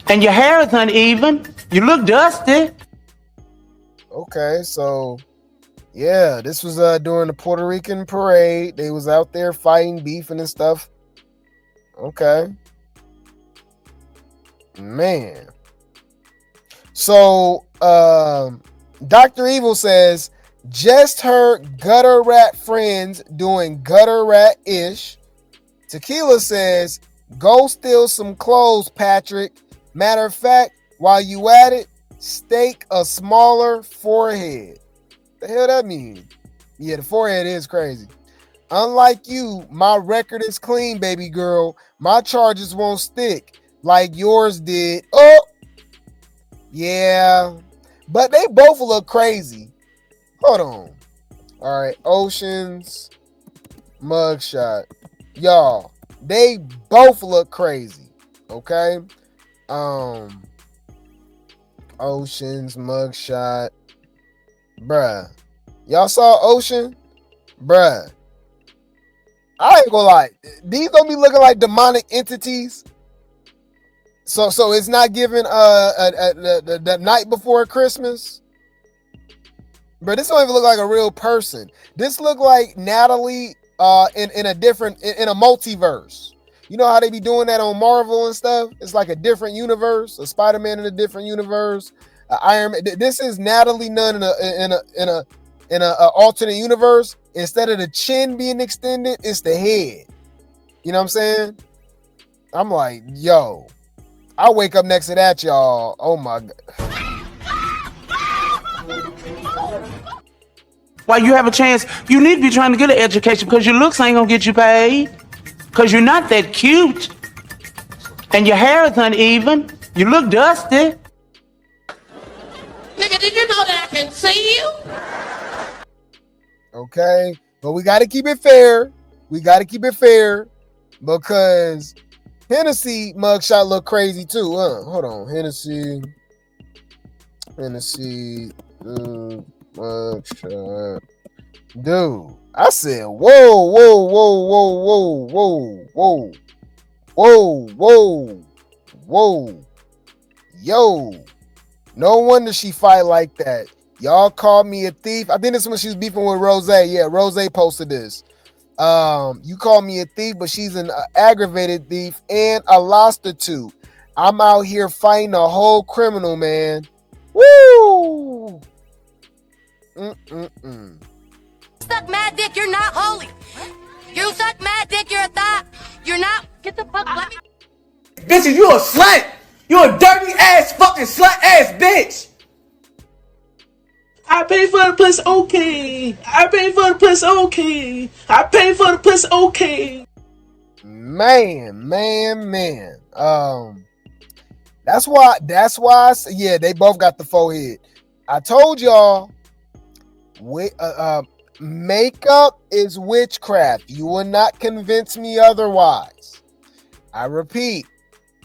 And your hair is uneven. You look dusty. Okay, so yeah, this was during the Puerto Rican parade. They was out there fighting, beefing and stuff. Okay. Man. So Dr. Evil says, "Just heard gutter rat friends doing gutter rat-ish." Tequila says, "Go steal some clothes, Patrick. Matter of fact, while you at it, stake a smaller forehead." The hell that mean? Yeah, the forehead is crazy. "Unlike you, my record is clean, baby girl. My charges won't stick like yours did." Oh, yeah. But they both look crazy. Hold on. All right, Oceans mugshot. Y'all, they both look crazy. Okay. Ocean's mugshot. Bruh. Y'all saw Ocean? Bruh. I ain't gonna lie. These don't be looking like demonic entities. So it's not giving the night before Christmas. But this don't even look like a real person. This look like Natalie in a different in a multiverse. You know how they be doing that on Marvel and stuff? It's like a different universe, a Spider-Man in a different universe, Iron Man. This is Natalie Nunn in a alternate universe. Instead of the chin being extended, it's the head. You know what I'm saying? I'm like, yo, I'll wake up next to that, y'all. Oh my God. While you have a chance, you need to be trying to get an education because your looks ain't gonna get you paid. Because you're not that cute. And your hair is uneven. You look dusty. Nigga, did you know that I can see you? Okay, but we got to keep it fair. We got to keep it fair because Hennessy mugshot look crazy too. Hold on, Hennessy mugshot. Dude, I said, whoa. Yo, no wonder she fight like that. Y'all called me a thief. I think this is when she was beefing with Rose. Yeah, Rose posted this. You call me a thief, but she's an aggravated thief and a prostitute. I'm out here fighting a whole criminal, man. Woo! Suck mad dick, you're not holy. You suck mad dick, you're a thought. You're not. Get the fuck. Let me. Bitches, you a slut. You a dirty ass fucking slut ass bitch. I pay for the pussy, okay. I pay for the pussy, okay. I pay for the pussy, okay. Man. That's why yeah, they both got the forehead. I told y'all, makeup is witchcraft. You will not convince me otherwise. I repeat,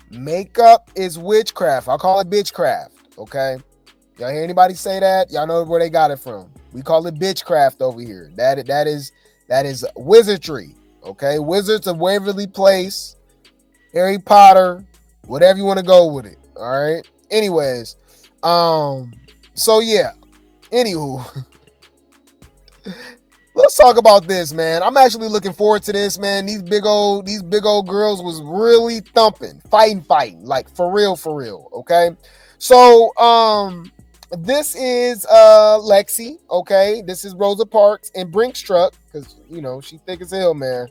makeup is witchcraft. I'll call it bitchcraft, okay? Y'all hear anybody say that? Y'all know where they got it from. We call it bitchcraft over here. That is wizardry, okay? Wizards of Waverly Place, Harry Potter, whatever you want to go with it, all right? Anyways, so yeah, anywho, let's talk about this, man. I'm actually looking forward to this, man. These big old girls was really thumping, fighting, like for real, okay? So, this is Lexi, okay? This is Rosa Parks and Brink's truck, because, you know, she thick as hell, man.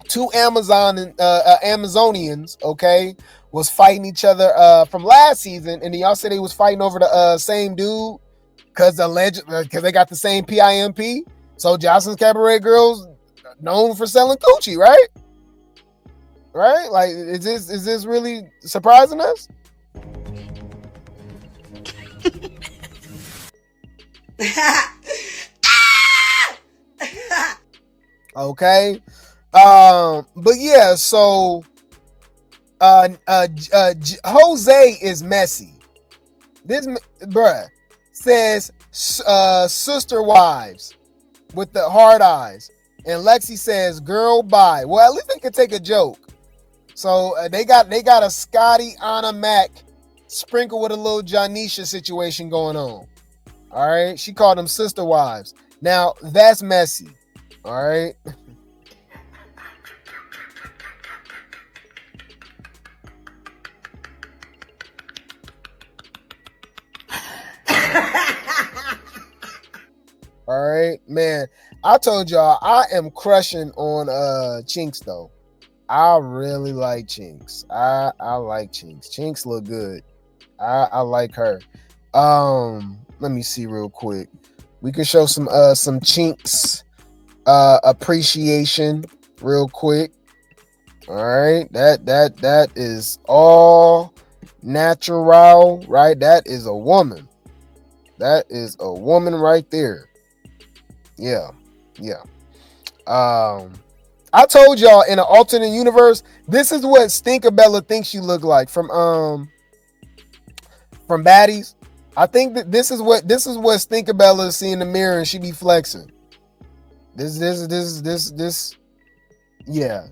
Two Amazonians, okay, was fighting each other from last season, and y'all said they was fighting over the same dude because they got the same PIMP. So Jocelyn's Cabaret girls known for selling coochie, right? Right? Like, is this really surprising us? Okay. But yeah, so Jose is messy. This bruh says sister wives with the hard eyes, and Lexi says girl bye. Well, at least they could take a joke. So they got a Scotty Anna Mac sprinkled with a little Janisha situation going on. All right, she called them sister wives. Now that's messy. All right. All right, man. I told y'all I am crushing on Chinx though. I really like Chinx. I like Chinx. Chinx look good. I like her. Let me see real quick. We can show some Chinx appreciation real quick. All right, that is all natural, right? That is a woman. That is a woman right there. Yeah. I told y'all in an alternate universe, this is what Stinkabella thinks she looked like from Baddies. I think that this is what Stinkabella see in the mirror and she be flexing. This, yeah.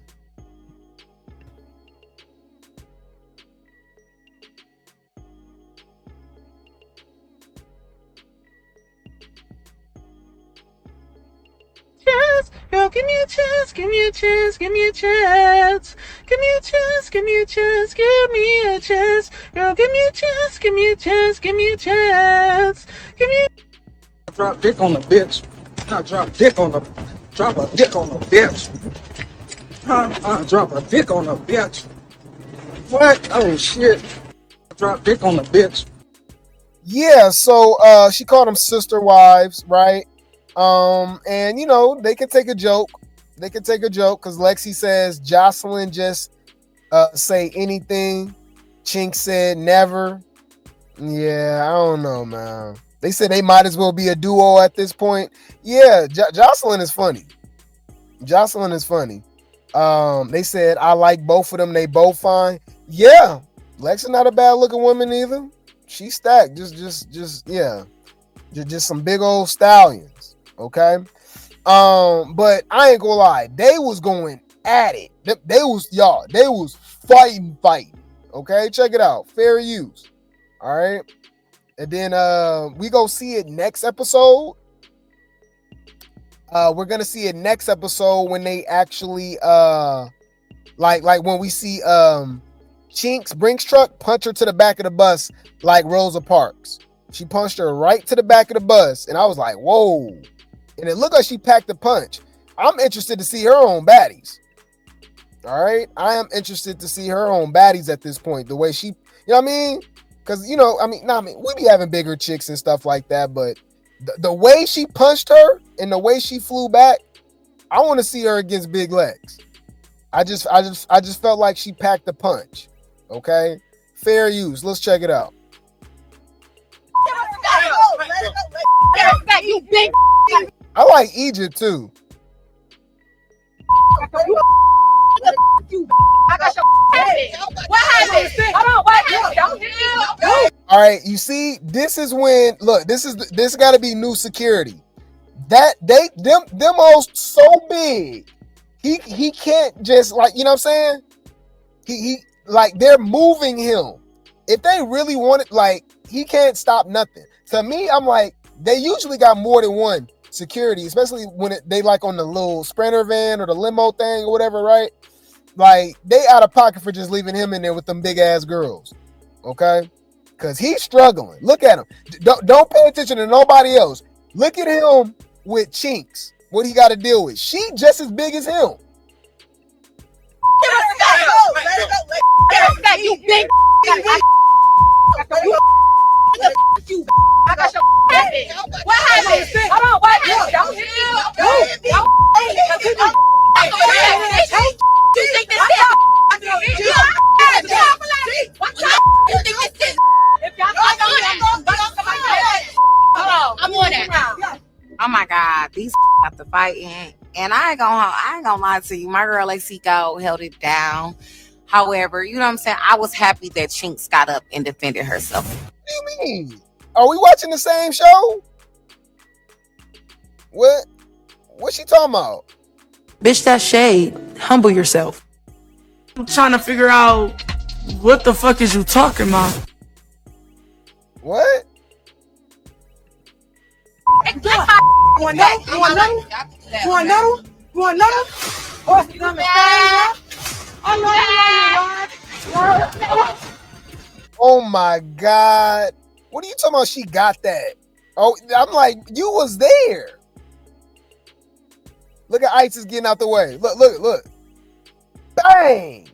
Girl, give me a chance, give me a chance, give me a chance. Give me a chance, give me a chance, give me a chance. Girl, give me a chance, give me a chance, give me a chance. Give me a Drop dick on the bitch. I drop a dick on the bitch. Drop a dick on the bitch. What? Oh shit. Drop dick on the bitch. Yeah, so she called them sister wives, right? And you know, they can take a joke. They can take a joke because Lexi says Joseline just say anything. Chinx said never. Yeah, I don't know, man. They said they might as well be a duo at this point. Yeah, Joseline is funny. Joseline is funny. They said I like both of them. They both fine. Yeah, Lexi not a bad looking woman either. She stacked. Just some big old stallions. Okay. But I ain't gonna lie, they was going at it. They was fighting. Okay, check it out. Fair use. All right. And then we go see it next episode. We're gonna see it next episode when they actually like when we see Chinx Brinks truck punch her to the back of the bus like Rosa Parks. She punched her right to the back of the bus, and I was like, whoa. And it looked like she packed the punch. I'm interested to see her on Baddies. All right. I am interested to see her on Baddies at this point. The way she, you know what I mean? Because, you know, we be having bigger chicks and stuff like that, but the way she punched her and the way she flew back, I want to see her against big legs. I just felt like she packed the punch. Okay. Fair use. Let's check it out. I like Egypt too. All right, you see, this is when this got to be new security. That them all so big. He can't just, like, you know what I'm saying? He like, they're moving him. If they really want it, like, he can't stop nothing. To me, I'm like, they usually got more than one security, especially when they like on the little Sprinter van or the limo thing or whatever, right? Like, they out of pocket for just leaving him in there with them big ass girls, okay? Because he's struggling. Look at him. Don't pay attention to nobody else. Look at him with Chinx. What he got to deal with? She just as big as him. You big. I got your head. What happened? Hold on, what happened? Don't hit me. You think this is? I'm on that. Oh my God, these got to fighting, and I ain't gonna lie to you. My girl Lexi held it down. However, you know what I'm saying? I was happy that Chinx got up and defended herself. What do you mean? Are we watching the same show? What's she talking about? Bitch, that's shade. Humble yourself. I'm trying to figure out what the fuck is you talking about? What? Oh my God. What are you talking about? She got that. Oh, I'm like, you was there. Look at Isis getting out the way. Look. Bang.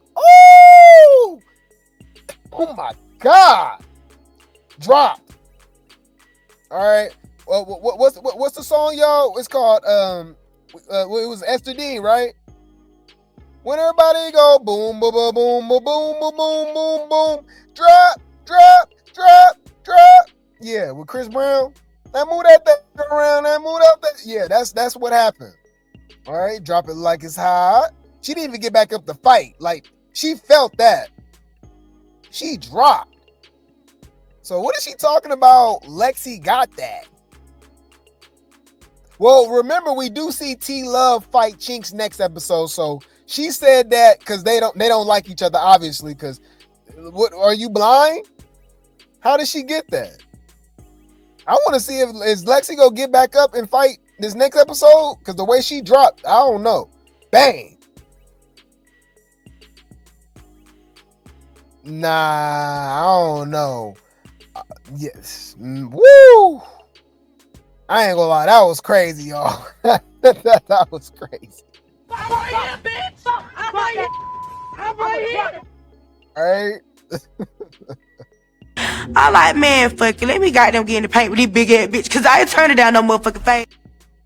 Oh my God. Drop. All right. Well, what's the song, y'all? It's called it was Esther D, right? When everybody go boom, boom, boom, boom, boom, boom, boom, boom, boom, boom, drop. Yeah, with Chris Brown. Move that thing around. Move that thing. Yeah, that's what happened. All right, drop it like it's hot. She didn't even get back up to fight. Like, she felt that. She dropped. So what is she talking about? Lexi got that. Well, remember, we do see T Love fight Chinx next episode. So she said that because they don't like each other, obviously. Because what, are you blind? How did she get that? I want to see if is Lexi gonna get back up and fight this next episode, because the way she dropped, I don't know. Bang. Nah, I don't know. Yes. Woo. I ain't gonna lie, that was crazy, y'all. that was crazy. I'm right here, bitch. I'm right here. I'm right here. All right. I like, man, fuck it. Let me goddamn get in the paint with this big ass bitch, because I ain't turning down no motherfucking face.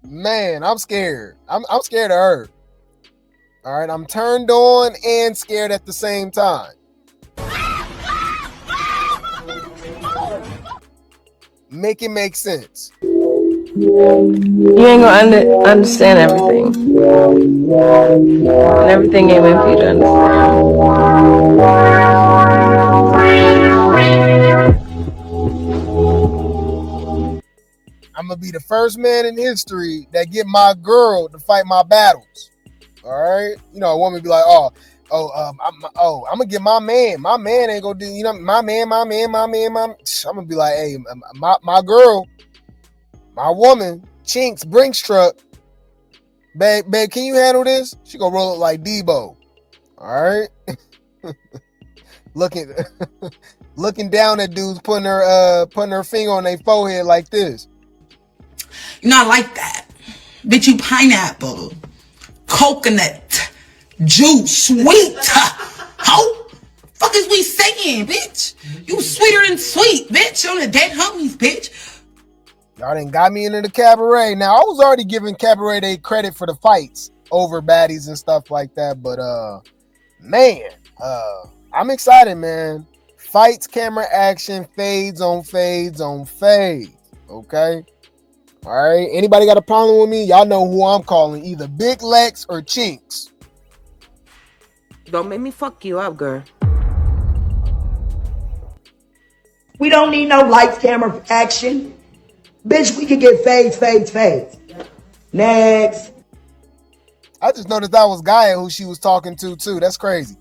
Man, I'm scared. I'm scared of her. All right, I'm turned on and scared at the same time. Make it make sense. You ain't gonna understand everything. And everything ain't meant for you to understand. I'm gonna be the first man in history that get my girl to fight my battles. All right, you know, a woman be like, I'm gonna get my man. My man ain't gonna do, you know, my man. I'm gonna be like, hey, my girl, my woman, Chinx, Brinks truck, babe, can you handle this? She gonna roll it like Debo. All right, looking down at dudes, putting her finger on their forehead like this. You're not like that. Bitch, you pineapple, coconut, juice, sweet. How? Fuck is we saying, bitch? You sweeter than sweet, bitch. On the dead homies, bitch. Y'all done got me into the Cabaret. Now, I was already giving Cabaret they credit for the fights over baddies and stuff like that. But, man, I'm excited, man. Fights, camera action, fades on fades on fades. Okay? All right? Anybody got a problem with me? Y'all know who I'm calling. Either Big Lex or Chinx. Don't make me fuck you up, girl. We don't need no lights, camera, action. Bitch, we can get fades. Next. I just noticed that was Gaia who she was talking to, too. That's crazy.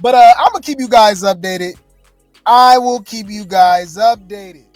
But I'm going to keep you guys updated. I will keep you guys updated.